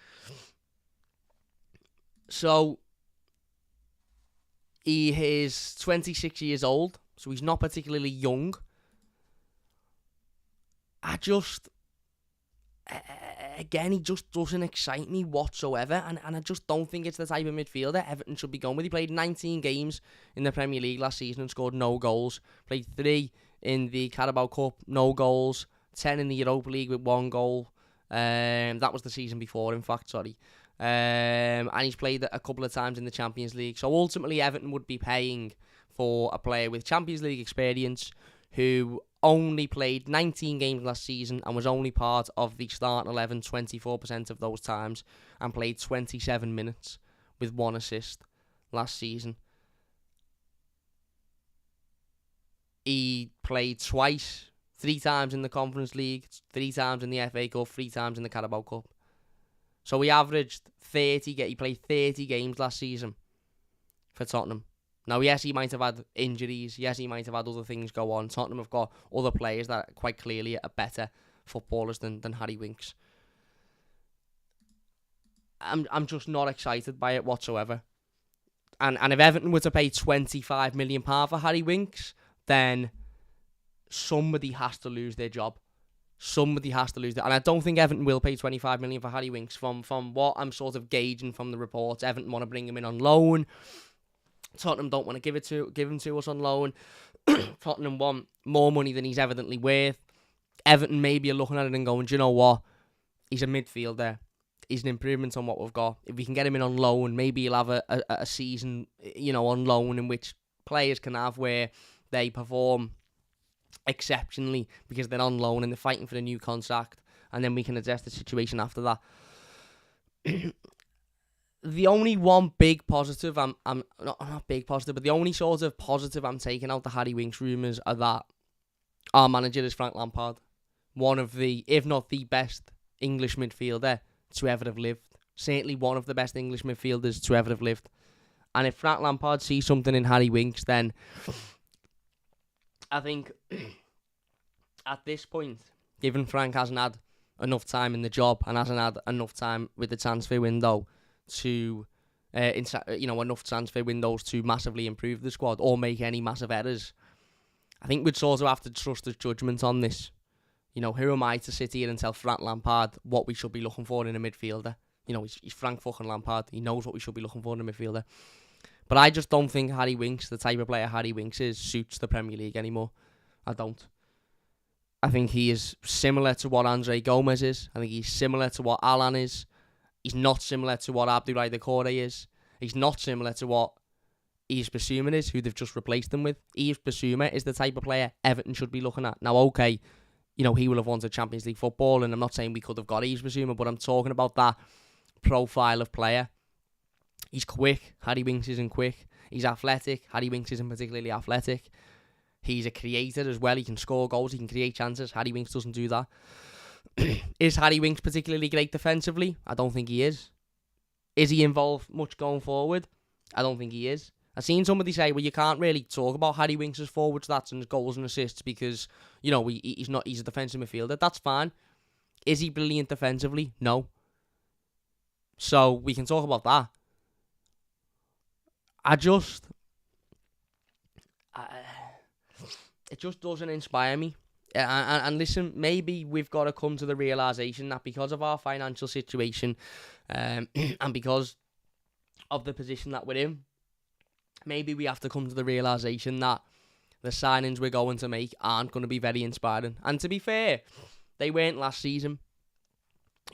So, he is 26 years old, so he's not particularly young. Again, he just doesn't excite me whatsoever, and I just don't think it's the type of midfielder Everton should be going with. He played 19 games in the Premier League last season and scored no goals. Played 3 in the Carabao Cup, no goals. 10 in the Europa League with 1 goal. That was the season before, in fact, sorry. And he's played a couple of times in the Champions League. So ultimately, Everton would be paying for a player with Champions League experience who only played 19 games last season and was only part of the starting 11 24% of those times, and played 27 minutes with 1 assist last season. He played twice, 3 times in the Conference League, 3 times in the FA Cup, 3 times in the Carabao Cup. So he averaged 30. He played 30 games last season for Tottenham. Now, yes, he might have had injuries. Yes, he might have had other things go on. Tottenham have got other players that quite clearly are better footballers than Harry Winks. I'm just not excited by it whatsoever. And if Everton were to pay £25 million for Harry Winks, then somebody has to lose their job. Somebody has to lose that. And I don't think Everton will pay £25 million for Harry Winks. From what I'm sort of gauging from the reports, Everton want to bring him in on loan. Tottenham don't want to give him to us on loan. Tottenham want more money than he's evidently worth. Everton maybe are looking at it and going, do you know what? He's a midfielder. He's an improvement on what we've got. If we can get him in on loan, maybe he'll have a season, on loan in which players can have where they perform exceptionally because they're on loan and they're fighting for the new contract, and then we can address the situation after that. The only one big positive I'm not big positive, but the only sort of positive I'm taking out the Harry Winks rumours are that our manager is Frank Lampard, one of the, if not the best English midfielder to ever have lived. Certainly one of the best English midfielders to ever have lived. And if Frank Lampard sees something in Harry Winks, then I think at this point, given Frank hasn't had enough time in the job and hasn't had enough time with the transfer window to, enough transfer windows to massively improve the squad or make any massive errors, I think we'd sort of have to trust his judgment on this. Who am I to sit here and tell Frank Lampard what we should be looking for in a midfielder? He's Frank fucking Lampard. He knows what we should be looking for in a midfielder. But I just don't think Harry Winks, the type of player Harry Winks is, suits the Premier League anymore. I don't. I think he is similar to what Andre Gomez is. I think he's similar to what Alan is. He's not similar to what Abdoulaye Doucouré is. He's not similar to what Yves Bissouma is, who they've just replaced him with. Yves Bissouma is the type of player Everton should be looking at. Now, okay, he will have wanted Champions League football, and I'm not saying we could have got Yves Bissouma, but I'm talking about that profile of player. He's quick. Harry Winks isn't quick. He's athletic. Harry Winks isn't particularly athletic. He's a creator as well. He can score goals. He can create chances. Harry Winks doesn't do that. Is Harry Winks particularly great defensively? I don't think he is. Is he involved much going forward? I don't think he is. I've seen somebody say, well, you can't really talk about Harry Winks' forward stats and his goals and assists because, he's a defensive midfielder. That's fine. Is he brilliant defensively? No. So we can talk about that. It just doesn't inspire me. And listen, maybe we've got to come to the realisation that because of our financial situation and because of the position that we're in, maybe we have to come to the realisation that the signings we're going to make aren't going to be very inspiring. And to be fair, they weren't last season.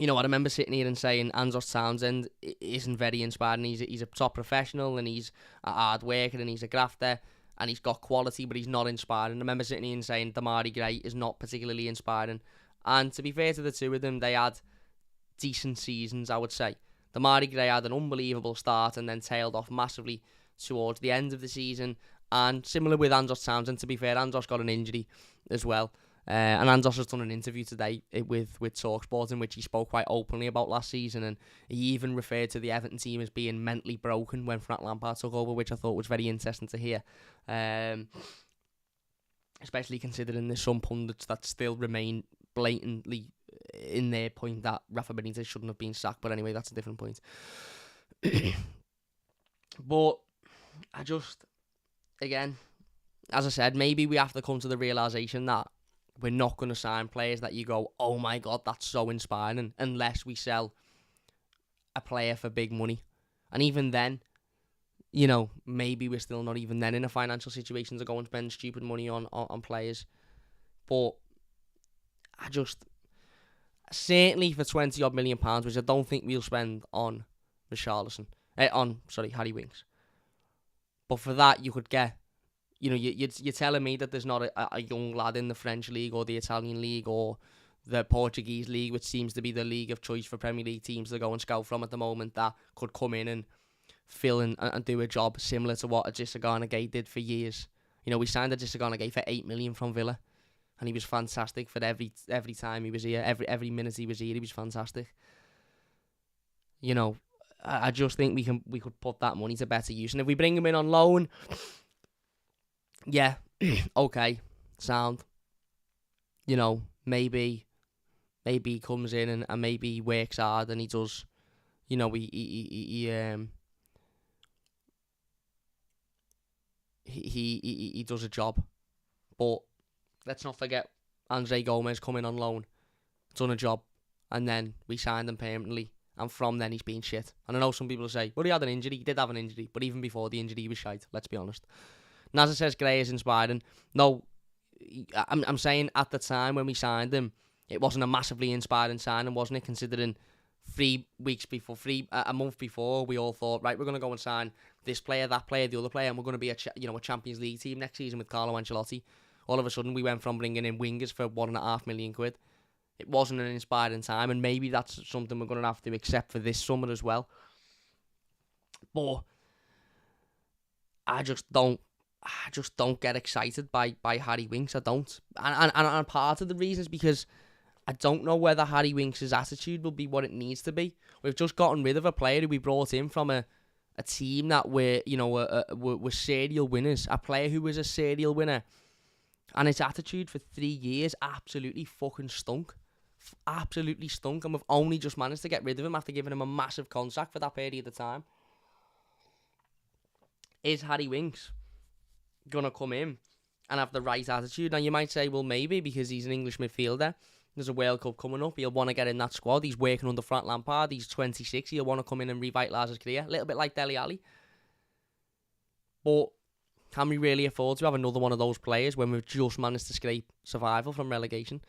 I remember sitting here and saying Andros Townsend isn't very inspiring. He's a top professional and he's a hard worker and he's a grafter and he's got quality, but he's not inspiring. I remember sitting here and saying Damari Gray is not particularly inspiring. And to be fair to the two of them, they had decent seasons, I would say. Damari Gray had an unbelievable start and then tailed off massively towards the end of the season. And similar with Andros Townsend, to be fair, Andros got an injury as well. And Andros has done an interview today with TalkSport in which he spoke quite openly about last season, and he even referred to the Everton team as being mentally broken when Frank Lampard took over, which I thought was very interesting to hear. Especially considering there's some pundits that still remain blatantly in their point that Rafa Benitez shouldn't have been sacked, but anyway, that's a different point. But again, as I said, maybe we have to come to the realisation that we're not going to sign players that you go, oh my God, that's so inspiring, unless we sell a player for big money. And even then, maybe we're still not even then in a financial situation to go and spend stupid money on players. But certainly for £20-odd million, which I don't think we'll spend on Richarlison, Harry Winks. But for that, you could get, you're telling me that there's not a young lad in the French league or the Italian league or the Portuguese league, which seems to be the league of choice for Premier League teams to go and scout from at the moment, that could come in and fill in and do a job similar to what Idrissa Gana Gueye did for years. We signed Idrissa Gana Gueye for $8 million from Villa, and he was fantastic for every time he was here, every minute he was here, he was fantastic. I just think we could put that money to better use, and if we bring him in on loan, yeah, okay, sound. Maybe he comes in and maybe he works hard and he does, he does a job. But let's not forget Andre Gomez coming on loan, done a job, and then we signed him permanently, and from then he's been shit. And I know some people say, well, he had an injury. He did have an injury, but even before the injury he was shite, let's be honest. Nazar says Gray is inspiring. No, I'm saying at the time when we signed him, it wasn't a massively inspiring signing, wasn't it? Considering 3 weeks before, a month before, we all thought, right, we're going to go and sign this player, that player, the other player, and we're going to be a Champions League team next season with Carlo Ancelotti. All of a sudden, we went from bringing in wingers for £1.5 million. It wasn't an inspiring time, and maybe that's something we're going to have to accept for this summer as well. But I just don't get excited by Harry Winks. I don't. And part of the reason is because I don't know whether Harry Winks' attitude will be what it needs to be. We've just gotten rid of a player who we brought in from a team that were serial winners. A player who was a serial winner. And his attitude for 3 years absolutely fucking stunk. Absolutely stunk. And we've only just managed to get rid of him after giving him a massive contract for that period of time. Is Harry Winks going to come in and have the right attitude? Now, you might say, well, maybe because he's an English midfielder. There's a World Cup coming up. He'll want to get in that squad. He's working under Frank Lampard. He's 26. He'll want to come in and revitalise his career. A little bit like Dele Alli. But can we really afford to have another one of those players when we've just managed to scrape survival from relegation?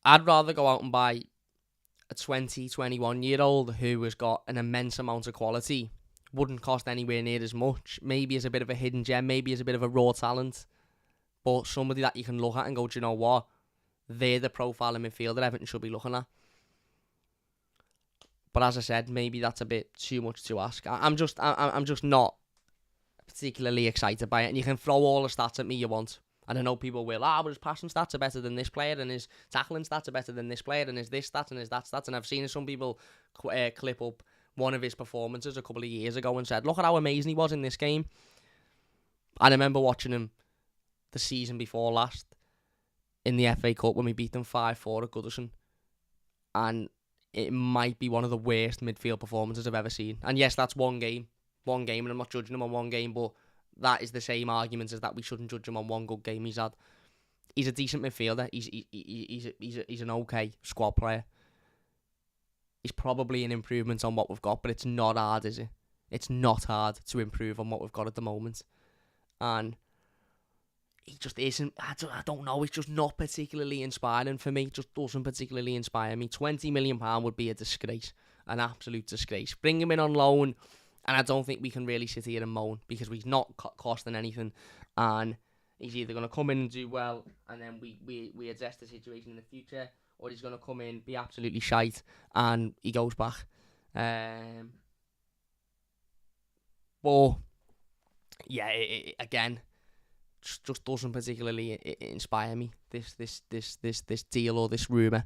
I'd rather go out and buy a 20, 21-year-old who has got an immense amount of quality. Wouldn't cost anywhere near as much. Maybe as a bit of a hidden gem. Maybe as a bit of a raw talent. But somebody that you can look at and go, do you know what? They're the profile of midfield that Everton should be looking at. But as I said, maybe that's a bit too much to ask. I'm just not particularly excited by it. And you can throw all the stats at me you want. And I know people will, but his passing stats are better than this player, and his tackling stats are better than this player, and his this stats and his that stats. And I've seen some people clip up one of his performances a couple of years ago and said, look at how amazing he was in this game. I remember watching him the season before last in the FA Cup when we beat them 5-4 at Goodison. And it might be one of the worst midfield performances I've ever seen. And yes, that's one game, and I'm not judging him on one game, but that is the same argument as that we shouldn't judge him on one good game he's had. He's a decent midfielder. He's an okay squad player. He's probably an improvement on what we've got, but it's not hard, is it? It's not hard to improve on what we've got at the moment. And he just isn't, I don't know, it's just not particularly inspiring for me. It just doesn't particularly inspire me. £20 million would be a disgrace, an absolute disgrace. Bring him in on loan, and I don't think we can really sit here and moan because he's not costing anything, and he's either going to come in and do well, and then we address the situation in the future, or he's going to come in, be absolutely shite, and he goes back. But yeah, again, just doesn't particularly inspire me. This deal or this rumour.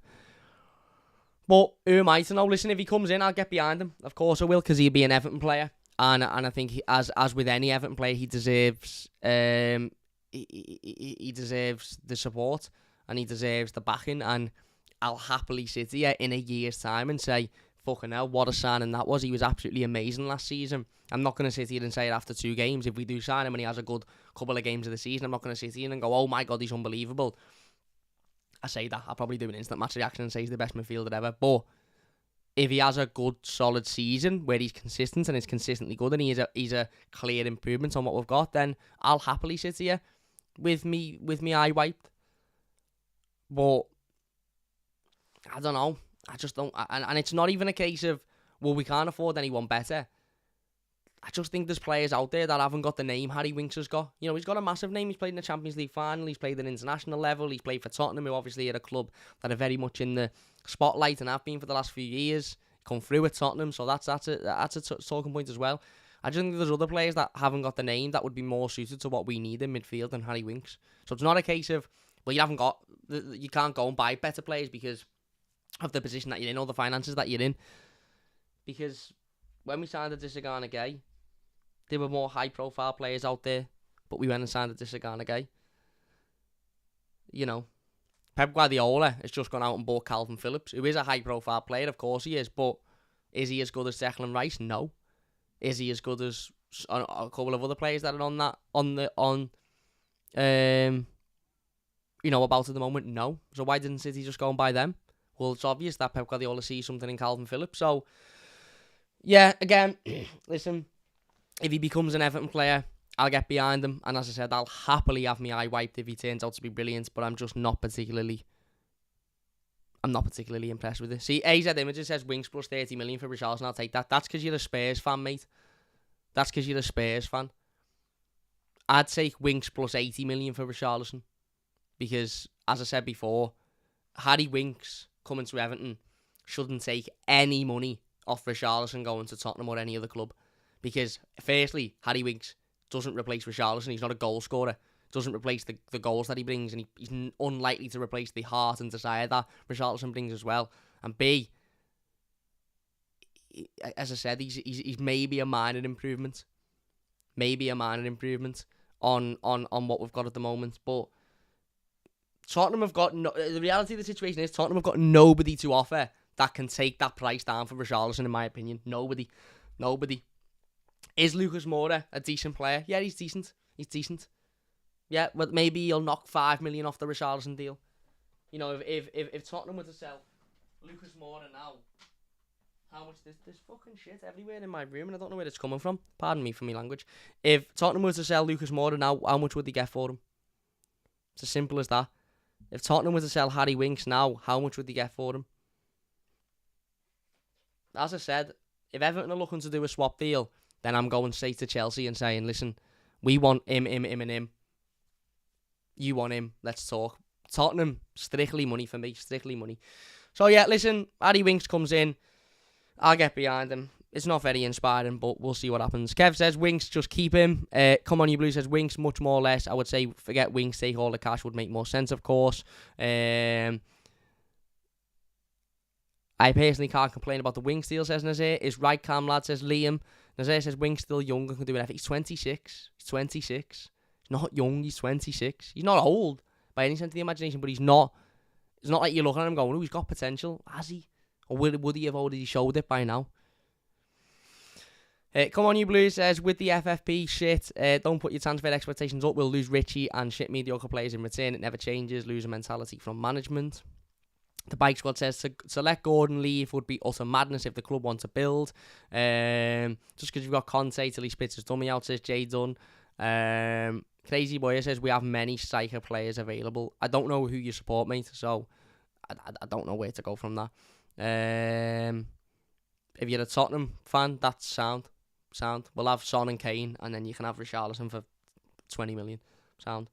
But who am I to know? Listen, if he comes in, I'll get behind him. Of course I will, because he'll be an Everton player, and I think as with any Everton player, he deserves he deserves the support, and he deserves the backing. And I'll happily sit here in a year's time and say, fucking hell, what a signing that was. He was absolutely amazing last season. I'm not going to sit here and say it after 2 games. If we do sign him and he has a good couple of games of the season, I'm not going to sit here and go, oh my God, he's unbelievable. I say that. I'll probably do an instant match reaction and say he's the best midfielder ever. But if he has a good, solid season where he's consistent and is consistently good and he's a clear improvement on what we've got, then I'll happily sit here with me eye wiped. But I don't know. I just don't. And it's not even a case of, well, we can't afford anyone better. I just think there's players out there that haven't got the name Harry Winks has got. You know, he's got a massive name. He's played in the Champions League final. He's played at international level. He's played for Tottenham, who obviously are a club that are very much in the spotlight and have been for the last few years. Come through at Tottenham, so that's a talking point as well. I just think there's other players that haven't got the name that would be more suited to what we need in midfield than Harry Winks. So it's not a case of, well, you can't go and buy better players because of the position that you're in or the finances that you're in. Because when we signed Adesina Gay, there were more high-profile players out there, but we went and signed Adesina Gay. You know, Pep Guardiola has just gone out and bought Calvin Phillips, who is a high-profile player, of course he is, but is he as good as Declan Rice? No. Is he as good as a couple of other players that are about at the moment? No. So why didn't City just go and buy them? Well, it's obvious that Pep Guardiola sees something in Calvin Phillips. So, yeah, again, listen, if he becomes an Everton player, I'll get behind him. And as I said, I'll happily have my eye wiped if he turns out to be brilliant. But I'm just not particularly impressed with it. See, AZ Images says Winks plus 30 million for Richarlison. I'll take that. That's because you're a Spurs fan, mate. That's because you're a Spurs fan. I'd take Winks plus 80 million for Richarlison. Because, as I said before, Harry Winks coming to Everton shouldn't take any money off Richarlison going to Tottenham or any other club. Because, firstly, Harry Winks doesn't replace Richarlison. He's not a goal scorer. Doesn't replace the goals that he brings, and he's unlikely to replace the heart and desire that Richarlison brings as well. And B, as I said, he's maybe a minor improvement. Maybe a minor improvement on what we've got at the moment. But Tottenham have got... the reality of the situation is Tottenham have got nobody to offer that can take that price down for Richarlison, in my opinion. Nobody. Is Lucas Moura a decent player? Yeah, he's decent. Yeah, but maybe he'll knock 5 million off the Richarlison deal. You know, if Tottenham were to sell Lucas Moura now, how much... There's fucking shit everywhere in my room, and I don't know where it's coming from. Pardon me for my language. If Tottenham were to sell Lucas Moura now, how much would they get for him? It's as simple as that. If Tottenham were to sell Harry Winks now, how much would they get for him? As I said, if Everton are looking to do a swap deal, then I'm going straight to Chelsea and saying, listen, we want him, and him. You want him, let's talk. Tottenham, strictly money for me, strictly money. So yeah, listen, Harry Winks comes in. I'll get behind him. It's not very inspiring, but we'll see what happens. Kev says, Winks, just keep him. Come on, you Blues says, Winks, much more or less. I would say, forget Winks, take all the cash would make more sense, of course. I personally can't complain about the Winks deal, says Nazir. Is right, calm lad, says Liam. Nazir says, Winks still young and can do whatever. He's 26. He's not young, he's 26. He's not old by any sense of the imagination, but he's not. It's not like you're looking at him going, oh, he's got potential. Has he? Or would he have already showed it by now? Come on, you Blues says, with the FFP shit, don't put your transfer expectations up. We'll lose Richie and shit mediocre players in return. It never changes. Loser mentality from management. The Bike Squad says to let Gordon leave would be utter madness if the club want to build. Just because you've got Conte till he spits his dummy out, says Jay Dunn. Crazy Boy says we have many striker players available. I don't know who you support, mate, so I don't know where to go from that. If you're a Tottenham fan, that's sound. We'll have Son and Kane, and then you can have Richarlison for 20 million. Sound.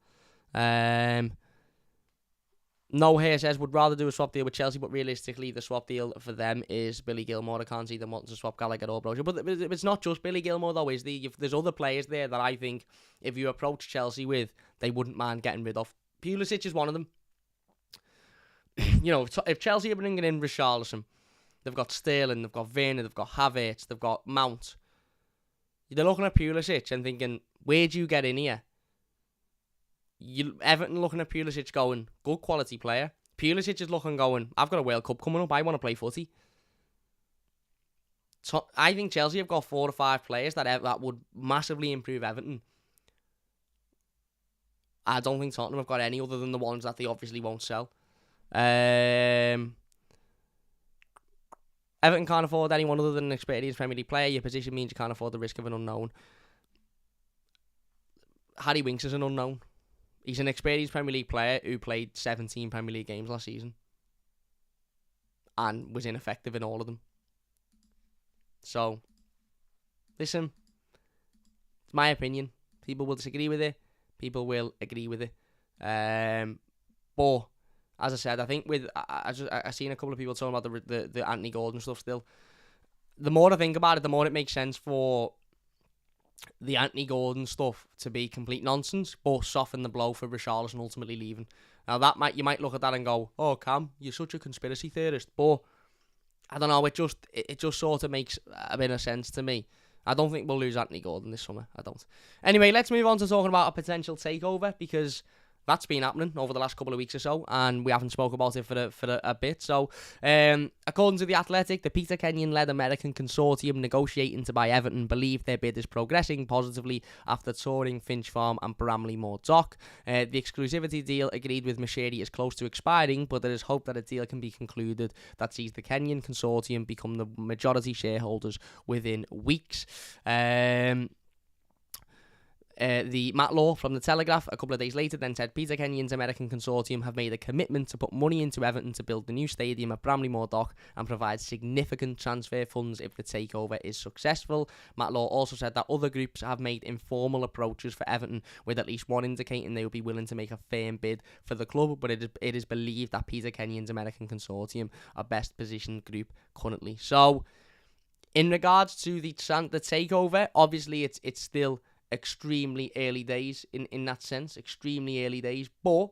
No here says would rather do a swap deal with Chelsea, but realistically the swap deal for them is Billy Gilmour. I can't see them wanting to swap Gallagher or Brozier. But it's not just Billy Gilmour though, is there? There's other players there that I think if you approach Chelsea with, they wouldn't mind getting rid of. Pulisic is one of them. You know, if Chelsea are bringing in Richarlison, they've got Sterling, they've got Werner, they've got Havertz, they've got Mount. They're looking at Pulisic and thinking, where'd you get in here? Everton looking at Pulisic going, good quality player. Pulisic is looking going, I've got a World Cup coming up, I want to play footy. So I think Chelsea have got 4 or 5 players that would massively improve Everton. I don't think Tottenham have got any other than the ones that they obviously won't sell. Everton can't afford anyone other than an experienced Premier League player. Your position means you can't afford the risk of an unknown. Harry Winks is an unknown. He's an experienced Premier League player who played 17 Premier League games last season and was ineffective in all of them. So, listen, it's my opinion. People will disagree with it. People will agree with it. But, as I said, I think I've seen a couple of people talking about the Anthony Gordon stuff still. The more I think about it, the more it makes sense for the Anthony Gordon stuff to be complete nonsense, but soften the blow for Richarlison ultimately leaving. Now you might look at that and go, "Oh, Cam, you're such a conspiracy theorist," but I don't know. It just sort of makes a bit of sense to me. I don't think we'll lose Anthony Gordon this summer. I don't. Anyway, let's move on to talking about a potential takeover because that's been happening over the last couple of weeks or so, and we haven't spoke about it for a bit. So, according to The Athletic, the Peter Kenyon-led American consortium negotiating to buy Everton believe their bid is progressing positively after touring Finch Farm and Bramley-Moore Dock. The exclusivity deal agreed with Managerial is close to expiring, but there is hope that a deal can be concluded that sees the Kenyon consortium become the majority shareholders within weeks. The Matt Law from The Telegraph a couple of days later then said Peter Kenyon's American consortium have made a commitment to put money into Everton to build the new stadium at Bramley-Moore Dock and provide significant transfer funds if the takeover is successful. Matt Law also said that other groups have made informal approaches for Everton, with at least one indicating they would be willing to make a firm bid for the club, but it is believed that Peter Kenyon's American consortium are best positioned group currently. So, In regards to the takeover, obviously it's still extremely early days in that sense, extremely early days, but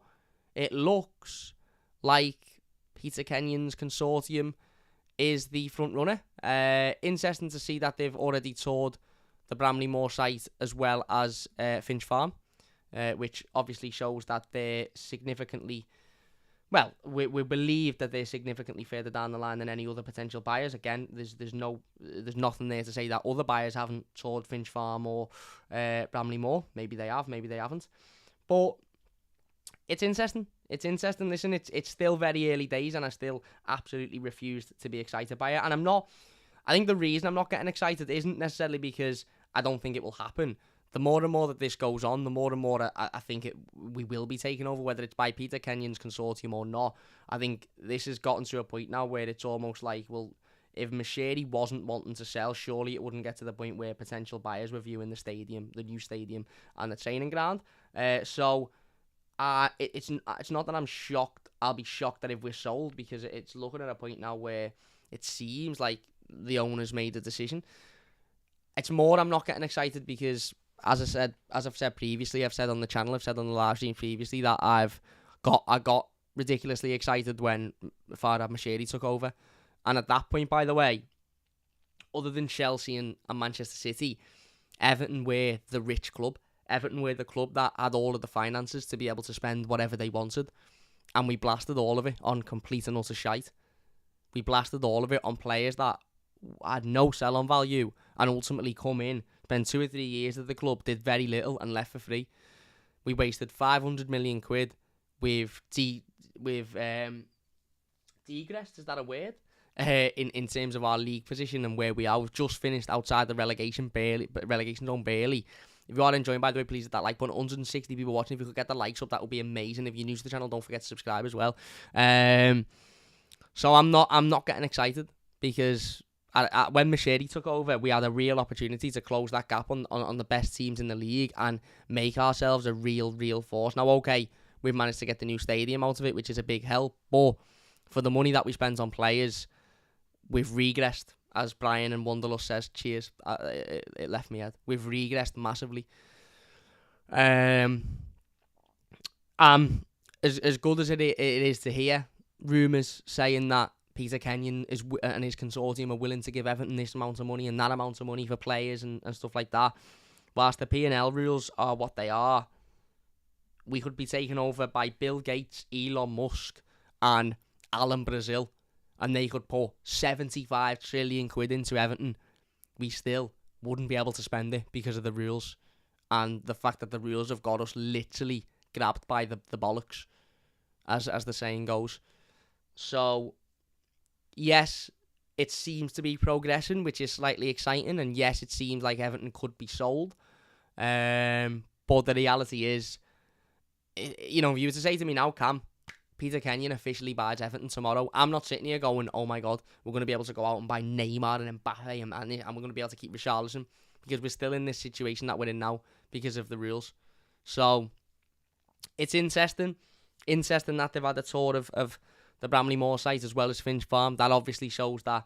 it looks like Peter Kenyon's consortium is the front runner. Interesting to see that they've already toured the Bramley-Moore site as well as Finch Farm, which obviously shows that they're significantly, well, we believe that they're significantly further down the line than any other potential buyers. Again, there's nothing there to say that other buyers haven't toured Finch Farm or Bramley-Moore. Maybe they have, maybe they haven't. But it's interesting. It's interesting. Listen, it's still very early days, and I still absolutely refuse to be excited by it. And I'm not. I think the reason I'm not getting excited isn't necessarily because I don't think it will happen. The more and more that this goes on, the more and more I think we will be taken over, whether it's by Peter Kenyon's consortium or not. I think this has gotten to a point now where it's almost like, well, if Moshiri wasn't wanting to sell, surely it wouldn't get to the point where potential buyers were viewing the stadium, the new stadium, and the training ground. It's not that I'm shocked. I'll be shocked that if we're sold, because it's looking at a point now where it seems like the owners made the decision. It's more I'm not getting excited because, as I've said previously, I've said on the channel, I've said on the live stream previously, that I got ridiculously excited when Farhad Moshiri took over. And at that point, by the way, other than Chelsea and Manchester City, Everton were the rich club. Everton were the club that had all of the finances to be able to spend whatever they wanted. And we blasted all of it on complete and utter shite. We blasted all of it on players that had no sell-on value and ultimately come in, spent 2 or 3 years at the club, did very little and left for free. We wasted 500 million quid with degressed, is that a word? In terms of our league position and where we are. We've just finished outside the relegation zone barely. If you are enjoying, by the way, please hit that like button. 160 people watching. If you could get the likes up, that would be amazing. If you're new to the channel, don't forget to subscribe as well. So I'm not getting excited because when Moshiri took over, we had a real opportunity to close that gap on the best teams in the league and make ourselves a real force. Now, okay, we've managed to get the new stadium out of it, which is a big help, but for the money that we spent on players, we've regressed, as Brian and Wonderlust says. Cheers. It left me head. We've regressed massively. As good as it is to hear rumours saying that Peter Kenyon and his consortium are willing to give Everton this amount of money and that amount of money for players and stuff like that, whilst the P&L rules are what they are, we could be taken over by Bill Gates, Elon Musk, and Alan Brazil, and they could put 75 trillion quid into Everton. We still wouldn't be able to spend it because of the rules, and the fact that the rules have got us literally grabbed by the bollocks, as the saying goes. So, yes, it seems to be progressing, which is slightly exciting, and yes, it seems like Everton could be sold. But the reality is, if you were to say to me now, Cam, Peter Kenyon officially buys Everton tomorrow, I'm not sitting here going, oh my God, we're going to be able to go out and buy Neymar and Mbappe and we're going to be able to keep Richarlison, because we're still in this situation that we're in now because of the rules. So, it's interesting that they've had a tour of the Bramley-Moore site as well as Finch Farm. That obviously shows that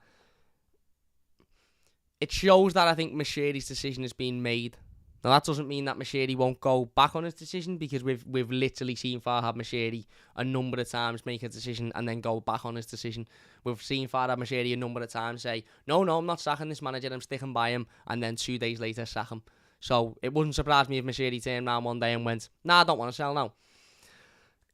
I think Moshiri's decision has been made. Now, that doesn't mean that Moshiri won't go back on his decision, because we've literally seen Farhad Moshiri a number of times make a decision and then go back on his decision. We've seen Farhad Moshiri a number of times say, no, I'm not sacking this manager, I'm sticking by him, and then 2 days later sack him. So it wouldn't surprise me if Moshiri turned around one day and went, nah, I don't want to sell now.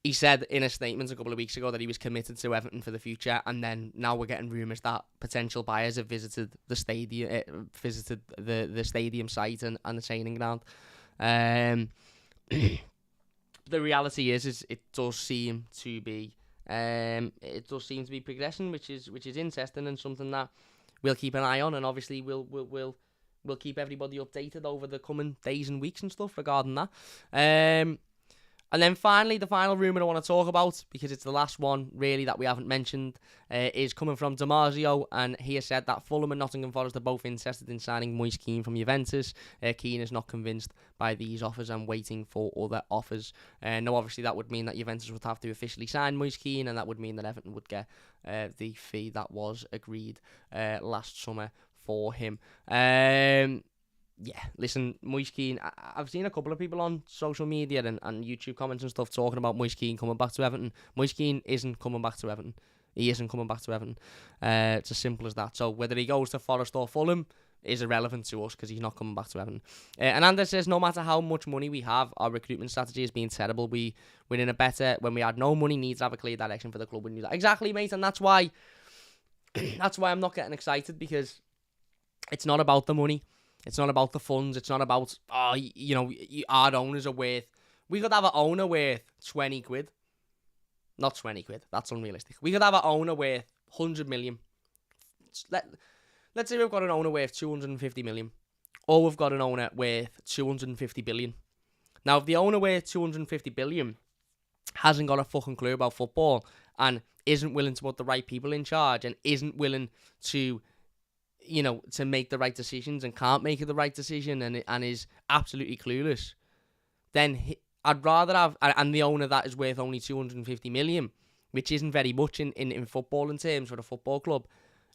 He said in a statement a couple of weeks ago that he was committed to Everton for the future, and then now we're getting rumours that potential buyers have visited the stadium, the stadium site and the training ground. The reality is it does seem to be progressing, which is interesting and something that we'll keep an eye on, and obviously we'll keep everybody updated over the coming days and weeks and stuff regarding that. And then finally, the final rumour I want to talk about, because it's the last one really that we haven't mentioned, is coming from Damasio, and he has said that Fulham and Nottingham Forest are both interested in signing Moise Kean from Juventus. Kean is not convinced by these offers and waiting for other offers. Now, obviously, that would mean that Juventus would have to officially sign Moise Kean, and that would mean that Everton would get the fee that was agreed last summer for him. Yeah, listen, Moise Kean, I've seen a couple of people on social media and YouTube comments and stuff talking about Moise Kean coming back to Everton. Moise Kean isn't coming back to Everton. He isn't coming back to Everton. It's as simple as that. So whether he goes to Forest or Fulham is irrelevant to us because he's not coming back to Everton. And Anders says, no matter how much money we have, our recruitment strategy has been terrible. We're in a better, when we had no money, needs to have a clear direction for the club. We knew that. Exactly, mate, and that's why I'm not getting excited, because it's not about the money. It's not about the funds. It's not about, our owners are worth... We could have an owner worth 20 quid. Not 20 quid. That's unrealistic. We could have an owner worth 100 million. Let's say we've got an owner worth 250 million. Or we've got an owner worth 250 billion. Now, if the owner worth 250 billion hasn't got a fucking clue about football and isn't willing to put the right people in charge and isn't willing to, to make the right decisions and can't make the right decision and is absolutely clueless, then I'd rather have, and the owner that is worth only 250 million, which isn't very much in football in terms for a football club,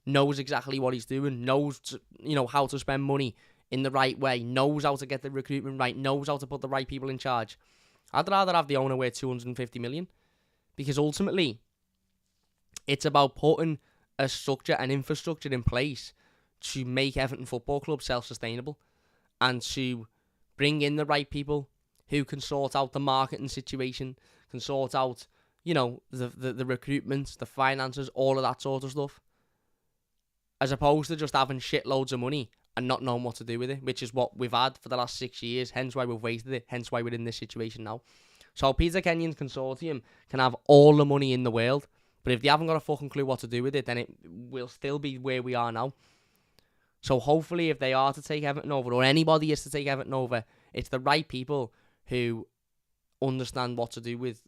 knows exactly what he's doing, knows, how to spend money in the right way, knows how to get the recruitment right, knows how to put the right people in charge. I'd rather have the owner worth 250 million, because ultimately it's about putting a structure and infrastructure in place to make Everton Football Club self-sustainable and to bring in the right people who can sort out the marketing situation, can sort out, the recruitment, the finances, all of that sort of stuff. As opposed to just having shitloads of money and not knowing what to do with it, which is what we've had for the last 6 years, hence why we've wasted it, hence why we're in this situation now. So Peter Kenyon's consortium can have all the money in the world, but if they haven't got a fucking clue what to do with it, then it will still be where we are now. So hopefully if they are to take Everton over, or anybody is to take Everton over, it's the right people who understand what to do with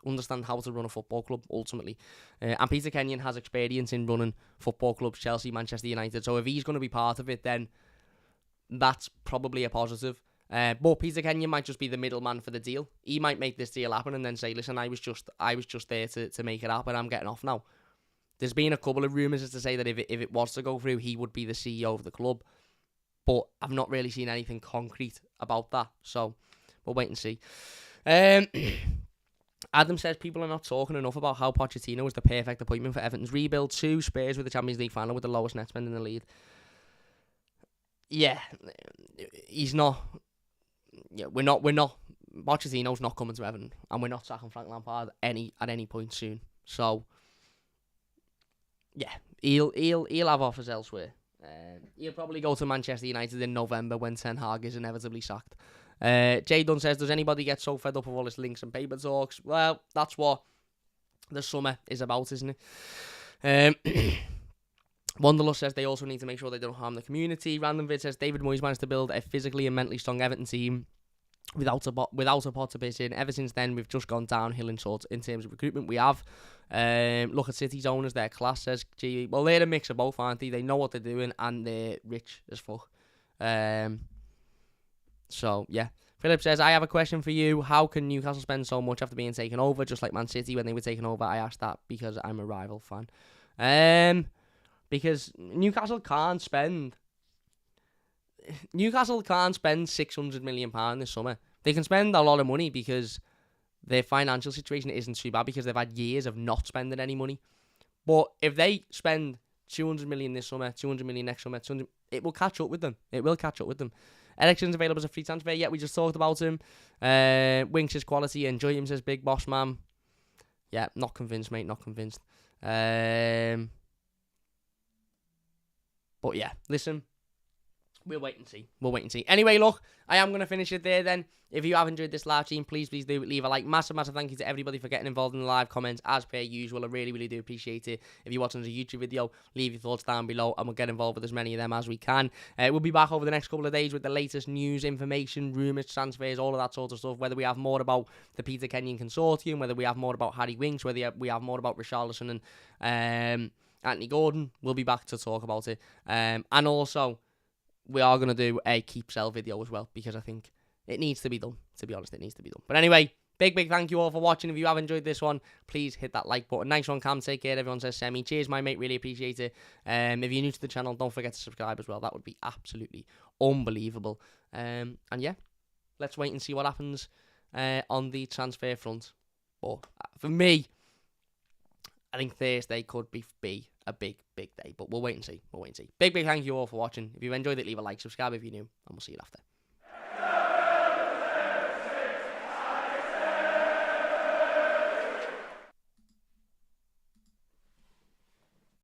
understand how to run a football club ultimately. And Peter Kenyon has experience in running football clubs, Chelsea, Manchester United. So if he's going to be part of it, then that's probably a positive. But Peter Kenyon might just be the middleman for the deal. He might make this deal happen and then say, listen, I was just there to make it happen. I'm getting off now. There's been a couple of rumours as to say that if it was to go through, he would be the CEO of the club. But I've not really seen anything concrete about that. So we'll wait and see. Adam says people are not talking enough about how Pochettino was the perfect appointment for Everton's rebuild. 2 Spurs with the Champions League final with the lowest net spend in the league. Yeah, he's not. Yeah, we're not. Pochettino's not coming to Everton, and we're not sacking Frank Lampard at any point soon. So yeah, he'll have offers elsewhere. He'll probably go to Manchester United in November when Ten Hag is inevitably sacked. Jay Dunn says, does anybody get so fed up with all this links and paper talks? Well, that's what the summer is about, isn't it? Wanderlust says they also need to make sure they don't harm the community. Random Vid says David Moyes managed to build a physically and mentally strong Everton team without a pot to piss in. Ever since then, we've just gone downhill in terms of recruitment. We have. Look at City's owners, their class, says G. Well, they're a mix of both, aren't they? They know what they're doing and they're rich as fuck. So, yeah. Philip says, I have a question for you. How can Newcastle spend so much after being taken over, just like Man City when they were taken over? I asked that because I'm a rival fan. Because Newcastle can't spend £600 million this summer. They can spend a lot of money because their financial situation isn't too bad because they've had years of not spending any money. But if they spend 200 million this summer, 200 million next summer, it will catch up with them. It will catch up with them. Eriksen's available as a free transfer. Yeah, we just talked about him. Winks his quality. Enjoy him, says Big Boss Man. Yeah, not convinced, mate. Not convinced. But yeah, listen. We'll wait and see. Anyway, look, I am going to finish it there then. If you have enjoyed this live stream, please do leave a like. Massive thank you to everybody for getting involved in the live comments as per usual. I really do appreciate it. If you're watching as a YouTube video, leave your thoughts down below and we'll get involved with as many of them as we can. We'll be back over the next couple of days with the latest news, information, rumours, transfers, all of that sort of stuff. Whether we have more about the Peter Kenyon consortium, whether we have more about Harry Winks, whether we have more about Richarlison and Anthony Gordon, we'll be back to talk about it. And also, we are going to do a keep sell video as well because I think it needs to be done. To be honest, it needs to be done. But anyway, big thank you all for watching. If you have enjoyed this one, please hit that like button. Nice one, Cam. Take care. Everyone says Semi. Cheers, my mate. Really appreciate it. If you're new to the channel, don't forget to subscribe as well. That would be absolutely unbelievable. And yeah, let's wait and see what happens on the transfer front. But for me, I think Thursday could be a big day. But we'll wait and see. Big thank you all for watching. If you've enjoyed it, leave a like, subscribe if you're new, and we'll see you after.